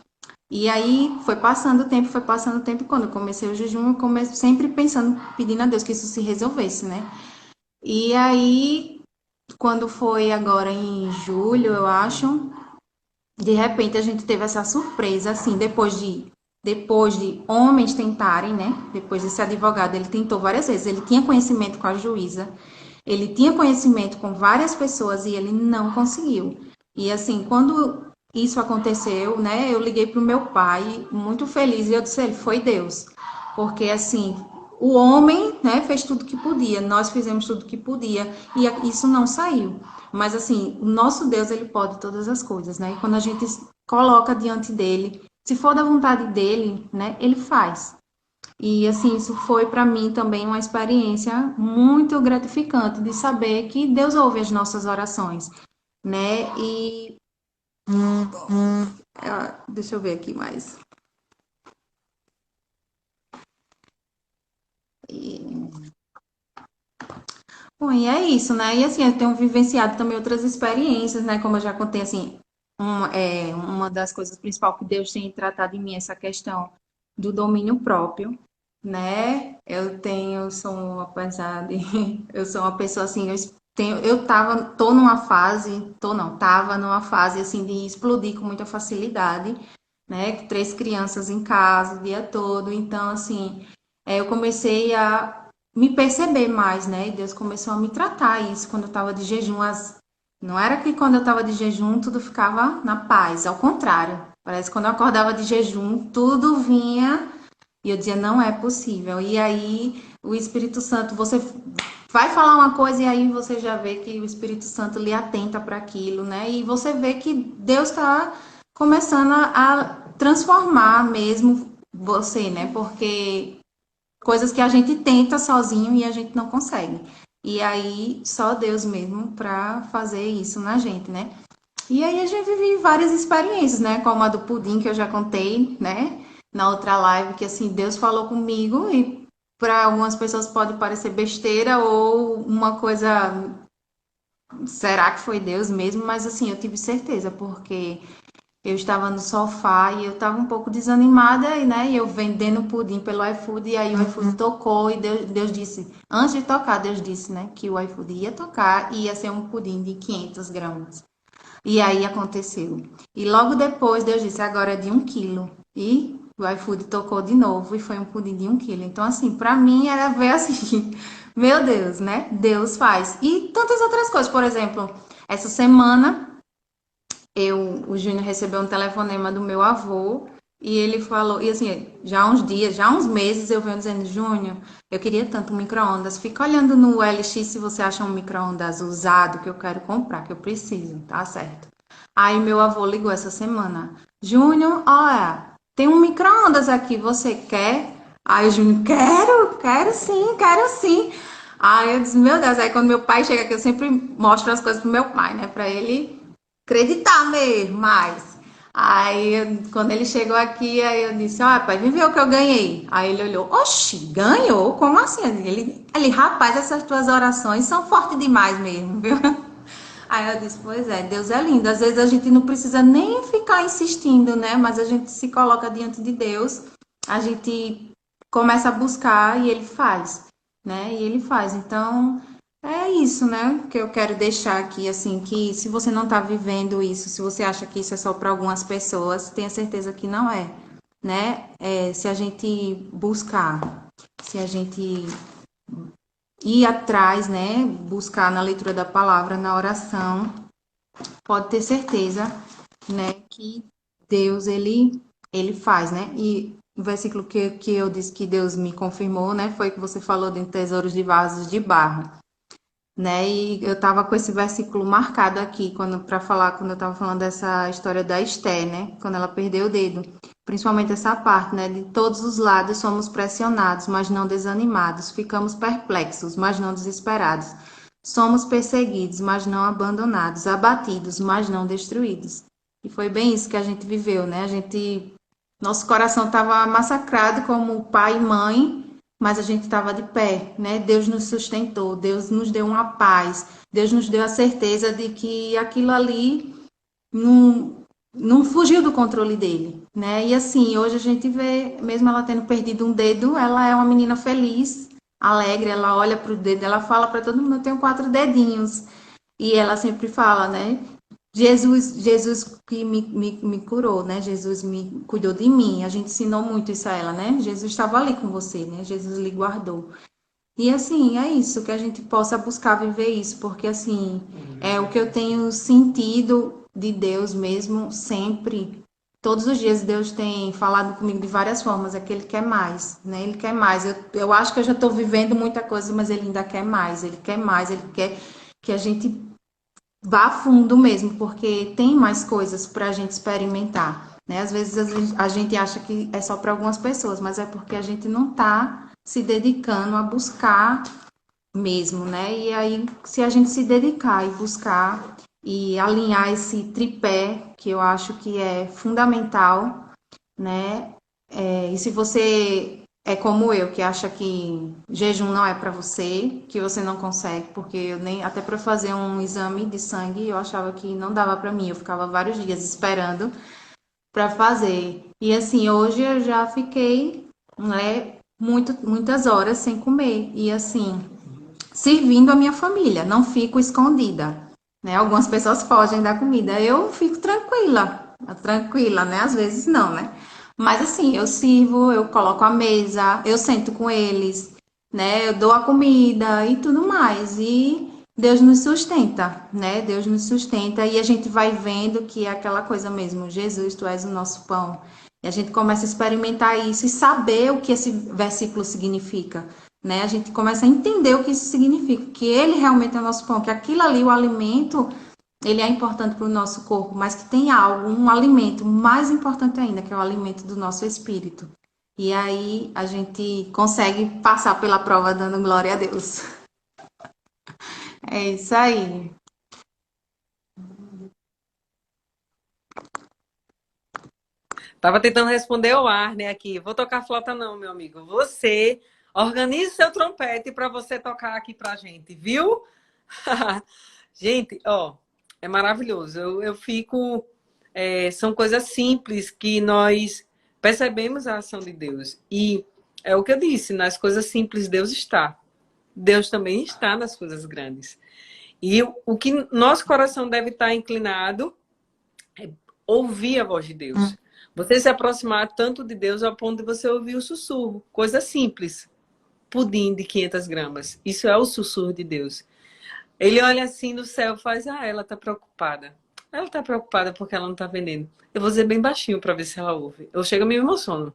E aí foi passando o tempo, e quando eu comecei o jejum, eu comecei sempre pensando, pedindo a Deus que isso se resolvesse, né? E aí quando foi agora em julho, eu acho, de repente a gente teve essa surpresa, assim, depois de homens tentarem, né? Depois desse advogado, ele tentou várias vezes, ele tinha conhecimento com a juíza, ele tinha conhecimento com várias pessoas e ele não conseguiu. E assim, quando isso aconteceu, né, eu liguei pro meu pai, muito feliz, e eu disse, ele foi Deus. Porque assim, o homem, né, fez tudo que podia, nós fizemos tudo que podia e isso não saiu. Mas assim, o nosso Deus, ele pode todas as coisas, né? E quando a gente coloca diante dele, se for da vontade dele, né, ele faz. E assim, isso foi para mim também uma experiência muito gratificante de saber que Deus ouve as nossas orações, né? E deixa eu ver aqui mais. E, bom, e é isso, né? E assim, eu tenho vivenciado também outras experiências, né? Como eu já contei, assim, uma das coisas principais que Deus tem tratado em mim, essa questão do domínio próprio, né? Apesar de, eu sou uma pessoa assim, tava numa fase assim de explodir com muita facilidade, né? 3 crianças em casa o dia todo, então assim, eu comecei a me perceber mais, né? E Deus começou a me tratar isso quando eu estava de jejum. Não era que quando eu estava de jejum tudo ficava na paz, ao contrário. Parece que quando eu acordava de jejum tudo vinha e eu dizia, não é possível. E aí o Espírito Santo, você vai falar uma coisa e aí você já vê que o Espírito Santo lhe atenta para aquilo, né? E você vê que Deus está começando a transformar mesmo você, né? Porque coisas que a gente tenta sozinho e a gente não consegue. E aí só Deus mesmo para fazer isso na gente, né? E aí a gente vive várias experiências, né? Como a do pudim que eu já contei, né? Na outra live, que assim, Deus falou comigo e para algumas pessoas pode parecer besteira ou uma coisa, será que foi Deus mesmo? Mas assim, eu tive certeza, porque eu estava no sofá e eu estava um pouco desanimada, e, né? E eu vendendo pudim pelo iFood, e aí o iFood tocou, e Deus disse, antes de tocar, Deus disse, né? Que o iFood ia tocar e ia ser um pudim de 500 gramas. E aí aconteceu. E logo depois Deus disse, agora é de 1 quilo. E o iFood tocou de novo e foi um pudim de 1 quilo. Então, assim, pra mim era ver assim, meu Deus, né? Deus faz. E tantas outras coisas. Por exemplo, essa semana o Júnior recebeu um telefonema do meu avô e ele falou, e assim, já há uns dias, já há uns meses eu venho dizendo, Júnior, eu queria tanto um micro-ondas. Fica olhando no LX se você acha um micro-ondas usado que eu quero comprar, que eu preciso, tá certo? Aí meu avô ligou essa semana, Júnior, olha, tem um micro-ondas aqui, você quer? Aí o Júnior, quero sim, quero sim. Aí eu disse, meu Deus, aí quando meu pai chega aqui, eu sempre mostro as coisas pro meu pai, né, pra ele acreditar mesmo, mas. Aí, quando ele chegou aqui, aí eu disse, ó, pai, vem ver o que eu ganhei. Aí ele olhou, oxi, ganhou? Como assim? Rapaz, essas tuas orações são fortes demais mesmo, viu? Aí eu disse, pois é, Deus é lindo. Às vezes a gente não precisa nem ficar insistindo, né? Mas a gente se coloca diante de Deus, a gente começa a buscar e ele faz, né? E ele faz. Então, é isso, né? Que eu quero deixar aqui, assim, que se você não está vivendo isso, se você acha que isso é só para algumas pessoas, tenha certeza que não é, né? Se a gente buscar, se a gente ir atrás, né? Buscar na leitura da palavra, na oração, pode ter certeza, né? Que Deus, ele faz, né? E o versículo que eu disse que Deus me confirmou, né? Foi que você falou de tesouros de vasos de barro, né? E eu tava com esse versículo marcado aqui para falar quando eu tava falando dessa história da Esté, né? Quando ela perdeu o dedo, principalmente essa parte, né? De todos os lados somos pressionados, mas não desanimados, ficamos perplexos, mas não desesperados. Somos perseguidos, mas não abandonados, abatidos, mas não destruídos. E foi bem isso que a gente viveu, né? Nosso coração estava massacrado como pai e mãe, mas a gente estava de pé, né? Deus nos sustentou, Deus nos deu uma paz, Deus nos deu a certeza de que aquilo ali não fugiu do controle dele, né? E assim, hoje a gente vê, mesmo ela tendo perdido um dedo, ela é uma menina feliz, alegre, ela olha para o dedo, ela fala para todo mundo, eu tenho 4 dedinhos. E ela sempre fala, né? Jesus que me curou, né? Jesus me cuidou de mim. A gente ensinou muito isso a ela, né? Jesus estava ali com você, né? Jesus lhe guardou. E assim, é isso, que a gente possa buscar viver isso, porque assim, é o que eu tenho sentido de Deus mesmo, sempre. Todos os dias Deus tem falado comigo de várias formas, é que Ele quer mais, né? Ele quer mais. Eu acho que eu já estou vivendo muita coisa, mas Ele ainda quer mais, Ele quer mais, Ele quer que a gente vá a fundo mesmo, porque tem mais coisas para a gente experimentar, né? Às vezes a gente acha que é só para algumas pessoas, mas é porque a gente não está se dedicando a buscar mesmo, né? E aí, se a gente se dedicar e buscar e alinhar esse tripé, que eu acho que é fundamental, né? E se você é como eu, que acha que jejum não é para você, que você não consegue, porque eu nem até para fazer um exame de sangue eu achava que não dava para mim, eu ficava vários dias esperando para fazer. E assim, hoje eu já fiquei, né, muitas horas sem comer e assim, servindo a minha família, não fico escondida, né? Algumas pessoas fogem da comida, eu fico tranquila, né? Às vezes não, né? Mas assim, eu sirvo, eu coloco a mesa, eu sento com eles, né? Eu dou a comida e tudo mais. E Deus nos sustenta, né? Deus nos sustenta e a gente vai vendo que é aquela coisa mesmo, Jesus, tu és o nosso pão. E a gente começa a experimentar isso e saber o que esse versículo significa, né? A gente começa a entender o que isso significa, que ele realmente é o nosso pão, que aquilo ali, o alimento, ele é importante para o nosso corpo, mas que tem algo, um alimento mais importante ainda, que é o alimento do nosso espírito. E aí a gente consegue passar pela prova dando glória a Deus. É isso aí. Tava tentando responder ao ar, né, aqui. Vou tocar flauta não, meu amigo. Você organize seu trompete para você tocar aqui pra gente, viu? Gente, ó, é maravilhoso. Eu fico... são coisas simples que nós percebemos a ação de Deus. E é o que eu disse, nas coisas simples Deus está. Deus também está nas coisas grandes. E o que nosso coração deve estar inclinado é ouvir a voz de Deus. Você se aproximar tanto de Deus ao ponto de você ouvir o sussurro. Coisa simples. Pudim de 500 gramas. Isso é o sussurro de Deus. Ele olha assim no céu e faz, ela está preocupada. Ela está preocupada porque ela não está vendendo. Eu vou dizer bem baixinho para ver se ela ouve. Eu chego e me emociono.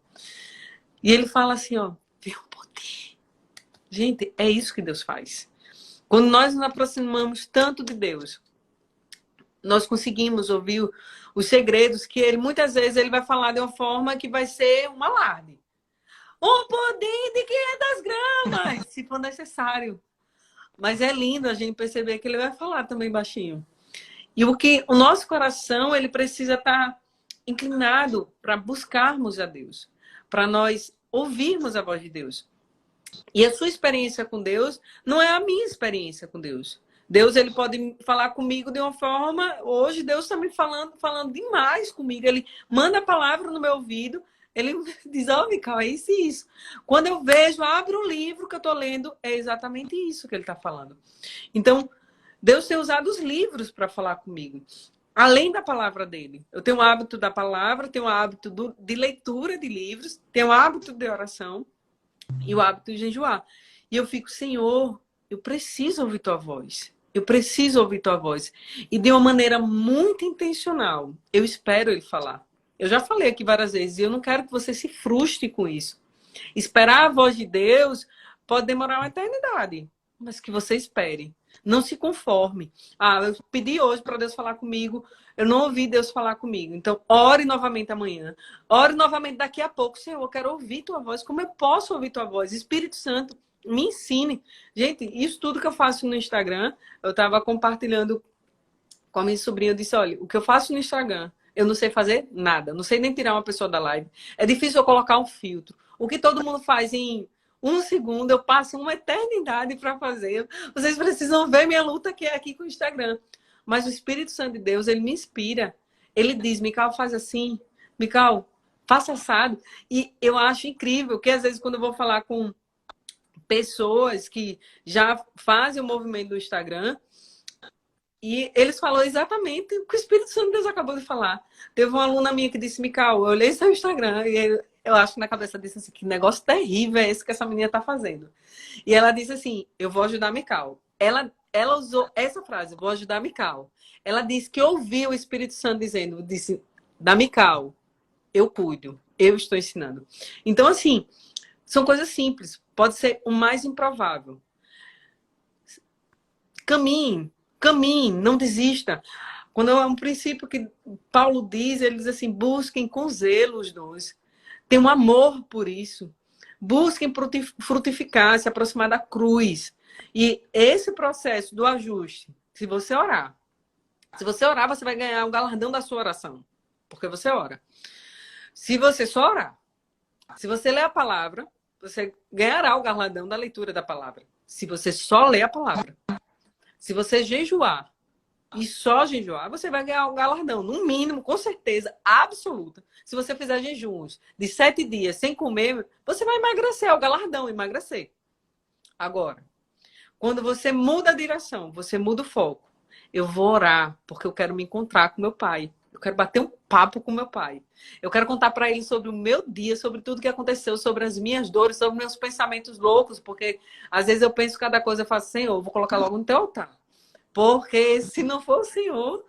E ele fala assim, ó, vê o poder. Gente, é isso que Deus faz. Quando nós nos aproximamos tanto de Deus, nós conseguimos ouvir os segredos que ele, muitas vezes, ele vai falar de uma forma que vai ser um alarde. Um pudim de 500 gramas, se for necessário. Mas é lindo a gente perceber que ele vai falar também baixinho. E o nosso coração, ele precisa estar inclinado para buscarmos a Deus, para nós ouvirmos a voz de Deus. E a sua experiência com Deus não é a minha experiência com Deus. Deus, ele pode falar comigo de uma forma... Hoje, Deus está me falando demais comigo. Ele manda a palavra no meu ouvido. Ele diz, Mical, é isso e isso. Quando eu vejo, abro o livro que eu estou lendo, é exatamente isso que ele está falando. Então, Deus tem usado os livros para falar comigo. Além da palavra dele. Eu tenho o hábito da palavra, tenho o hábito de leitura de livros, tenho o hábito de oração e o hábito de jejuar. E eu fico, Senhor, eu preciso ouvir tua voz. Eu preciso ouvir tua voz. E de uma maneira muito intencional, eu espero ele falar. Eu já falei aqui várias vezes, e eu não quero que você se frustre com isso. Esperar a voz de Deus pode demorar uma eternidade, mas que você espere. Não se conforme. Ah, eu pedi hoje para Deus falar comigo, eu não ouvi Deus falar comigo. Então, ore novamente amanhã. Ore novamente daqui a pouco. Senhor, eu quero ouvir tua voz. Como eu posso ouvir tua voz? Espírito Santo, me ensine. Gente, isso tudo que eu faço no Instagram, eu estava compartilhando com a minha sobrinha. Eu disse, olha, o que eu faço no Instagram, eu não sei fazer nada. Não sei nem tirar uma pessoa da live. É difícil eu colocar um filtro. O que todo mundo faz em 1 segundo, eu passo uma eternidade para fazer. Vocês precisam ver minha luta que é aqui com o Instagram. Mas o Espírito Santo de Deus, ele me inspira. Ele diz, Mical, faz assim. Mical, faça assado. E eu acho incrível que às vezes quando eu vou falar com pessoas que já fazem o movimento do Instagram, e eles falam exatamente o que o Espírito Santo de Deus acabou de falar. Teve uma aluna minha que disse, Mical, eu olhei seu Instagram e eu acho que na cabeça disse assim, que negócio terrível é esse que essa menina tá fazendo. E ela disse assim, eu vou ajudar a Mical. Ela usou essa frase, vou ajudar a Mical. Ela disse que ouviu o Espírito Santo dizendo, disse, da Mical, eu cuido, eu estou ensinando. Então, assim, são coisas simples. Pode ser o mais improvável. Caminhe, não desista. Quando é um princípio que Paulo diz, ele diz assim, busquem com zelo os dons. Tem um amor por isso. Busquem frutificar, se aproximar da cruz. E esse processo do ajuste, se você orar, você vai ganhar o galardão da sua oração. Porque você ora. Se você só orar, se você ler a palavra, você ganhará o galardão da leitura da palavra. Se você só ler a palavra. Se você jejuar e só jejuar, você vai ganhar um galardão, no mínimo, com certeza, absoluta. Se você fizer jejuns de 7 dias sem comer, você vai emagrecer, é o galardão, emagrecer. Agora, quando você muda a direção, você muda o foco. Eu vou orar, porque eu quero me encontrar com meu pai. Eu quero bater um papo com meu pai. Eu quero contar para ele sobre o meu dia, sobre tudo que aconteceu, sobre as minhas dores, sobre meus pensamentos loucos, porque às vezes eu penso cada coisa, eu faço, Senhor, eu vou colocar logo no teu altar. Porque se não for o Senhor,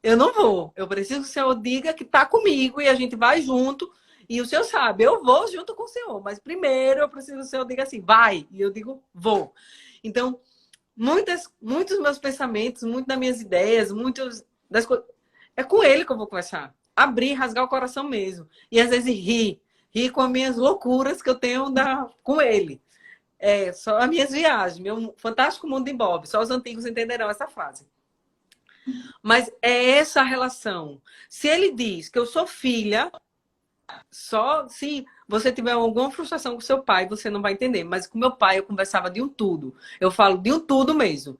eu não vou. Eu preciso que o Senhor diga que está comigo e a gente vai junto. E o Senhor sabe, eu vou junto com o Senhor. Mas primeiro eu preciso que o Senhor diga assim, vai. E eu digo, vou. Então, muitos meus pensamentos, muitas das minhas ideias, muitas das coisas... É com Ele que eu vou conversar. Abrir, rasgar o coração mesmo. E às vezes rir. Rir com as minhas loucuras que eu tenho com Ele. É, só as minhas viagens. Meu fantástico mundo de Bob. Só os antigos entenderão essa frase. Mas é essa a relação. Se Ele diz que eu sou filha, só se você tiver alguma frustração com seu pai, você não vai entender. Mas com meu pai eu conversava de um tudo. Eu falo de um tudo mesmo.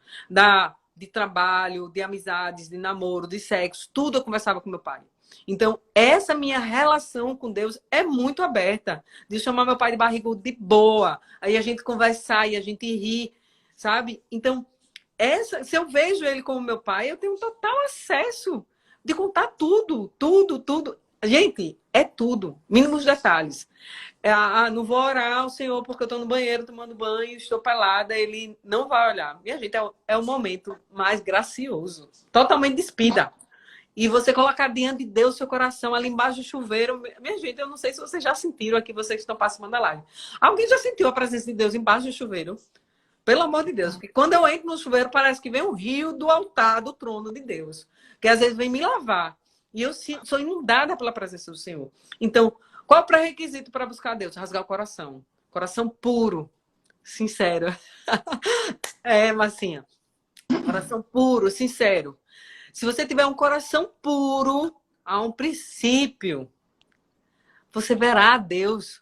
De trabalho, de amizades, de namoro, de sexo, tudo eu conversava com meu pai. Então, essa minha relação com Deus é muito aberta. De chamar meu pai de barrigudo de boa. Aí a gente conversar e a gente rir, sabe? Então, se eu vejo ele como meu pai, eu tenho um total acesso de contar tudo. Gente, é tudo. Mínimos detalhes. Não vou orar ao Senhor porque eu estou no banheiro tomando banho, estou pelada, ele não vai olhar. Minha gente, é o momento mais gracioso. Totalmente despida. E você colocar diante de Deus seu coração ali embaixo do chuveiro. Minha gente, eu não sei se vocês já sentiram aqui, vocês que estão participando da live. Alguém já sentiu a presença de Deus embaixo do chuveiro? Pelo amor de Deus. Porque quando eu entro no chuveiro, parece que vem um rio do altar, do trono de Deus. Que às vezes vem me lavar. E eu sou inundada pela presença do Senhor. Então, qual é o pré-requisito para buscar Deus? Rasgar o coração. Coração puro, sincero. Massinha. Coração puro, sincero. Se você tiver um coração puro, há um princípio. Você verá a Deus.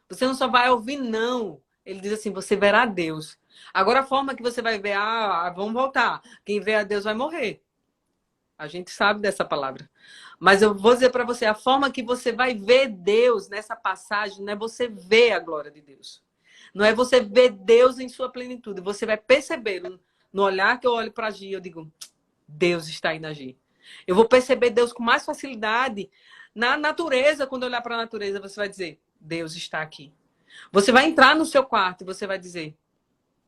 Você não só vai ouvir, não. Ele diz assim, você verá a Deus. Agora a forma que você vai ver, vamos voltar. Quem vê a Deus vai morrer. A gente sabe dessa palavra. Mas eu vou dizer para você, a forma que você vai ver Deus nessa passagem não é você ver a glória de Deus. Não é você ver Deus em sua plenitude. Você vai perceber no olhar que eu olho para agir, eu digo, Deus está aí na agir. Eu vou perceber Deus com mais facilidade na natureza. Quando eu olhar para a natureza, você vai dizer, Deus está aqui. Você vai entrar no seu quarto e você vai dizer,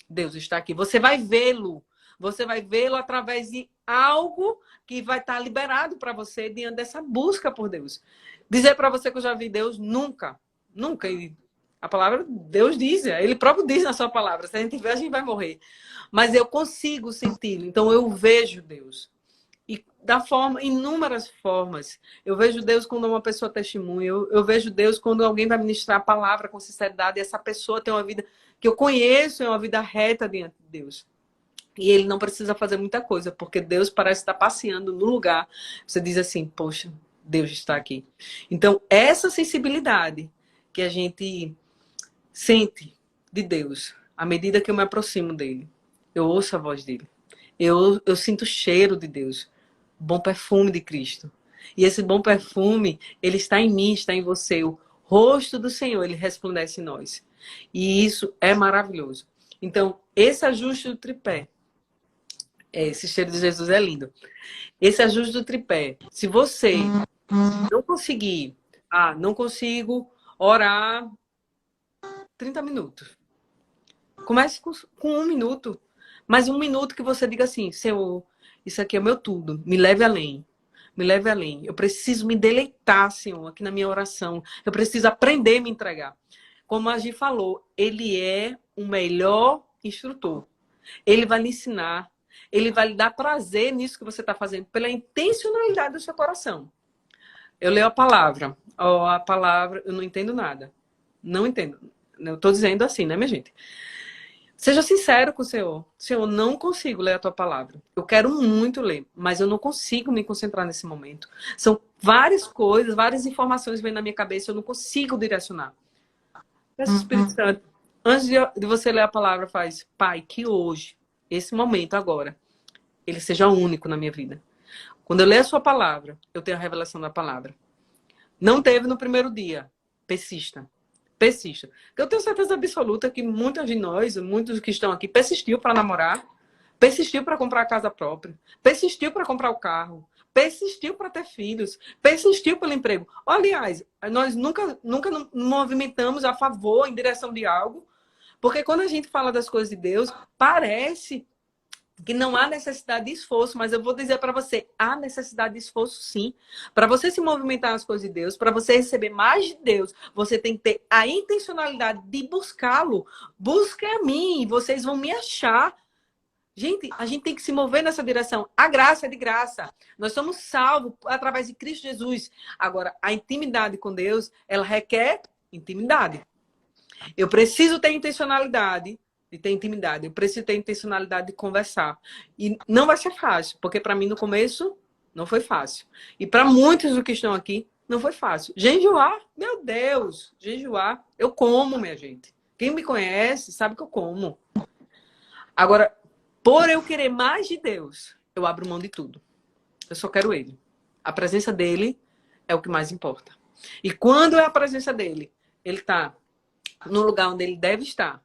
Deus está aqui. Você vai vê-lo. Você vai vê-lo através de algo que vai estar liberado para você diante dessa busca por Deus. Dizer para você que eu já vi Deus, nunca. Nunca. E a palavra, Deus diz, ele próprio diz na sua palavra. Se a gente ver, a gente vai morrer. Mas eu consigo senti-lo. Então eu vejo Deus. E da forma, inúmeras formas. Eu vejo Deus quando uma pessoa testemunha. Eu vejo Deus quando alguém vai ministrar a palavra com sinceridade. E essa pessoa tem uma vida que eu conheço, é uma vida reta diante de Deus. E ele não precisa fazer muita coisa, porque Deus parece estar passeando no lugar. Você diz assim, poxa, Deus está aqui. Então, essa sensibilidade que a gente sente de Deus, à medida que eu me aproximo dele, eu ouço a voz dele. Eu sinto o cheiro de Deus, o bom perfume de Cristo. E esse bom perfume, ele está em mim, está em você. O rosto do Senhor, ele resplandece em nós. E isso é maravilhoso. Então, esse ajuste do tripé, esse cheiro de Jesus é lindo. Esse ajuste do tripé, se você não conseguir, não consigo orar 30 minutos. Comece com 1 minuto. Mas 1 minuto que você diga assim, Senhor, isso aqui é o meu tudo, me leve além. Me leve além. Eu preciso me deleitar, Senhor, aqui na minha oração. Eu preciso aprender a me entregar. Como a Gi falou, ele é o melhor instrutor. Ele vai lhe ensinar. Ele vai lhe dar prazer nisso que você está fazendo, pela intencionalidade do seu coração. Eu leio a palavra. A palavra, eu não entendo nada. Não entendo. Eu estou dizendo assim, né, minha gente? Seja sincero com o Senhor. Senhor, eu não consigo ler a tua palavra. Eu quero muito ler, mas eu não consigo me concentrar nesse momento. São várias coisas, várias informações vêm na minha cabeça, eu não consigo direcionar. Peço ao Espírito Santo, antes de você ler a palavra, faz, Pai, que hoje, esse momento agora, ele seja único na minha vida. Quando eu ler a sua palavra, eu tenho a revelação da palavra. Não teve no primeiro dia. Persista. Persista. Eu tenho certeza absoluta que muitas de nós, muitos que estão aqui, persistiu para namorar, persistiu para comprar a casa própria, persistiu para comprar o carro, persistiu para ter filhos, persistiu pelo emprego. Aliás, nós nunca nos movimentamos a favor, em direção de algo, porque quando a gente fala das coisas de Deus, parece que não há necessidade de esforço, mas eu vou dizer para você, há necessidade de esforço sim. Para você se movimentar nas coisas de Deus, para você receber mais de Deus, você tem que ter a intencionalidade de buscá-lo. Busque a mim, vocês vão me achar. Gente, a gente tem que se mover nessa direção. A graça é de graça. Nós somos salvos através de Cristo Jesus. Agora, a intimidade com Deus, ela requer intimidade. Eu preciso ter intencionalidade de ter intimidade. Eu preciso ter intencionalidade de conversar. E não vai ser fácil, porque para mim no começo não foi fácil. E para muitos do que estão aqui, não foi fácil. Jejuar, meu Deus, jejuar, eu como, minha gente. Quem me conhece sabe que eu como. Agora, por eu querer mais de Deus, eu abro mão de tudo. Eu só quero Ele. A presença dEle é o que mais importa. E quando é a presença dEle, Ele está no lugar onde Ele deve estar.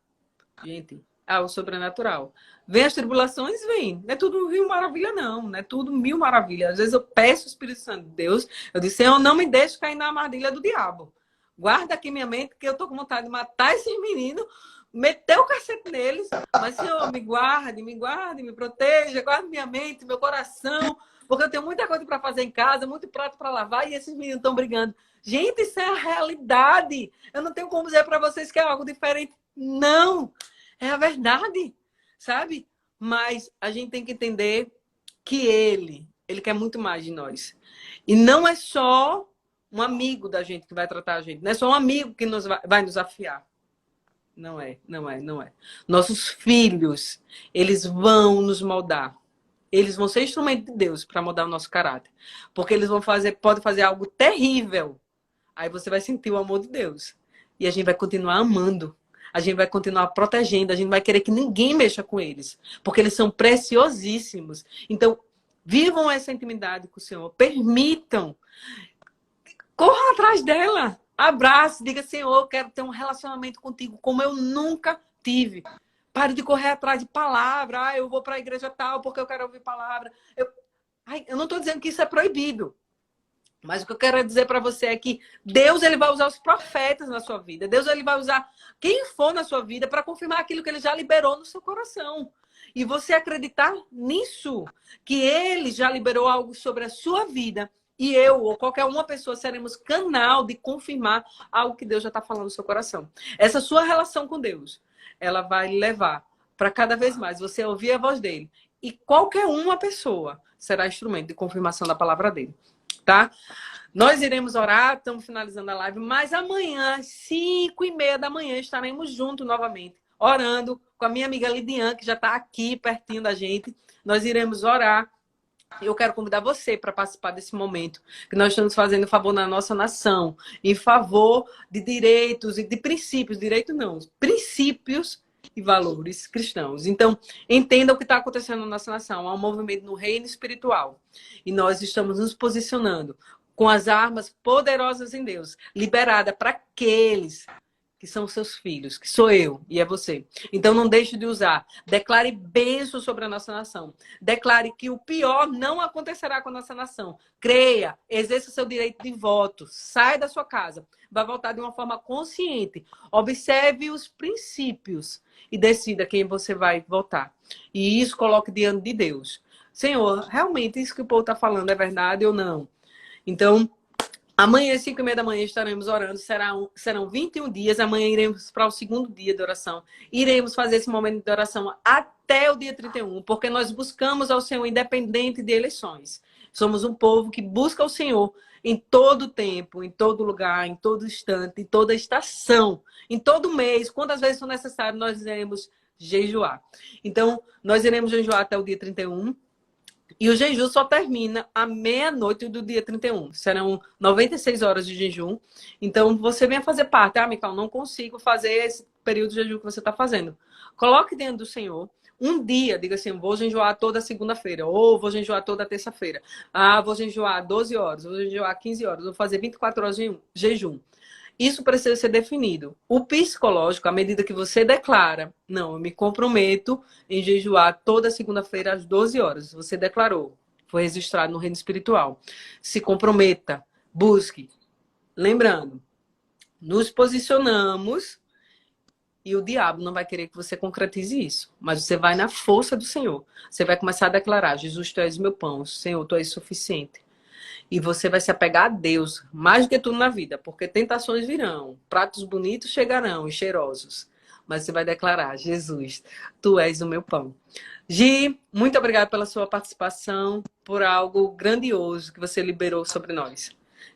Gente, o sobrenatural. Vem as tribulações, vem. Não é tudo mil maravilha, não. Não é tudo mil maravilha. Às vezes eu peço o Espírito Santo de Deus. Eu disse, Senhor, não me deixe cair na armadilha do diabo. Guarda aqui minha mente, que eu tô com vontade de matar esses meninos, meter o cacete neles. Mas, Senhor, me guarde, me proteja, guarde minha mente, meu coração. Porque eu tenho muita coisa para fazer em casa, muito prato para lavar e esses meninos estão brigando. Gente, isso é a realidade. Eu não tenho como dizer para vocês que é algo diferente. Não, é a verdade, sabe? Mas a gente tem que entender que ele quer muito mais de nós. E não é só um amigo da gente que vai tratar a gente. Não é só um amigo que vai nos afiar. Não é. Nossos filhos, eles vão nos moldar. Eles vão ser instrumento de Deus para mudar o nosso caráter. Porque eles podem fazer algo terrível. Aí você vai sentir o amor de Deus. E a gente vai continuar amando. A gente vai continuar protegendo, a gente vai querer que ninguém mexa com eles, porque eles são preciosíssimos. Então, vivam essa intimidade com o Senhor, permitam, corra atrás dela, abrace, diga, Senhor, eu quero ter um relacionamento contigo como eu nunca tive. Pare de correr atrás de palavra, eu vou para a igreja tal porque eu quero ouvir palavra. Eu não estou dizendo que isso é proibido. Mas o que eu quero dizer para você é que Deus ele vai usar os profetas na sua vida. Deus ele vai usar quem for na sua vida para confirmar aquilo que ele já liberou no seu coração. e você acreditar nisso, que ele já liberou algo sobre a sua vida, e eu ou qualquer uma pessoa seremos canal de confirmar algo que Deus já está falando no seu coração. Essa sua relação com Deus, ela vai levar para cada vez mais você ouvir a voz dele. E qualquer uma pessoa será instrumento de confirmação da palavra dele, tá? Nós iremos orar, estamos finalizando a live, mas amanhã, às 5h30 da manhã, estaremos juntos novamente, orando com a minha amiga Lidiane, que já está aqui pertinho da gente. Nós iremos orar. Eu quero convidar você para participar desse momento que nós estamos fazendo em favor da nossa nação, em favor de direitos e de princípios, direito não, princípios e valores cristãos. Então, entenda o que está acontecendo na nossa nação. Há um movimento no reino espiritual e nós estamos nos posicionando com as armas poderosas em Deus, liberada para aqueles que são seus filhos, que sou eu e é você. Então não deixe de usar. Declare bênção sobre a nossa nação. Declare que o pior não acontecerá com a nossa nação. Creia, exerça seu direito de voto. Saia da sua casa. Vai votar de uma forma consciente. Observe os princípios e decida quem você vai votar. E isso coloque diante de Deus. Senhor, realmente isso que o povo está falando é verdade ou não? Então, amanhã, às 5h30 da manhã, estaremos orando. Serão 21 dias. Amanhã iremos para o segundo dia de oração. Iremos fazer esse momento de oração até o dia 31, porque nós buscamos ao Senhor independente de eleições. Somos um povo que busca o Senhor em todo tempo, em todo lugar, em todo instante, em toda estação, em todo mês. Quantas vezes for necessário, nós iremos jejuar. Então, nós iremos jejuar até o dia 31. E o jejum só termina à meia-noite do dia 31. Serão 96 horas de jejum. Então, você venha fazer parte. Ah, Mical, não consigo fazer esse período de jejum que você está fazendo. Coloque dentro do Senhor um dia. Diga assim, vou jejuar toda segunda-feira. Ou vou jejuar toda terça-feira. Ah, vou jejuar 12 horas. Vou jejuar 15 horas. Vou fazer 24 horas de jejum. Isso precisa ser definido. O psicológico, à medida que você declara, não, eu me comprometo em jejuar toda segunda-feira às 12 horas. Você declarou, foi registrado no reino espiritual. Se comprometa, busque. Lembrando, nos posicionamos e o diabo não vai querer que você concretize isso. Mas você vai na força do Senhor. Você vai começar a declarar, Jesus, tu és meu pão. Senhor, tu és suficiente. E você vai se apegar a Deus, mais do que tudo na vida, porque tentações virão, pratos bonitos chegarão e cheirosos. Mas você vai declarar, Jesus, tu és o meu pão. Gi, muito obrigada pela sua participação, por algo grandioso que você liberou sobre nós.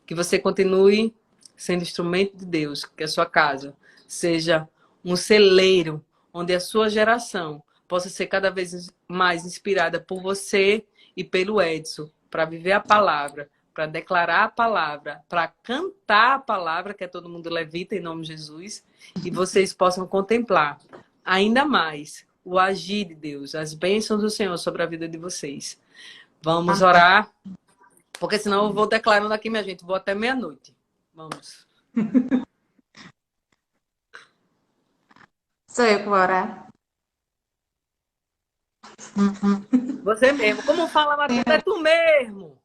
Que você continue sendo instrumento de Deus, que a sua casa seja um celeiro, onde a sua geração possa ser cada vez mais inspirada por você e pelo Edson, para viver a palavra, para declarar a palavra, para cantar a palavra, que é todo mundo levita em nome de Jesus, e vocês possam contemplar ainda mais o agir de Deus, as bênçãos do Senhor sobre a vida de vocês. Vamos orar, porque senão eu vou declarando aqui, minha gente, vou até meia-noite. Vamos. Sou eu que vou orar. Você mesmo. Como fala, Matheus? É tu mesmo.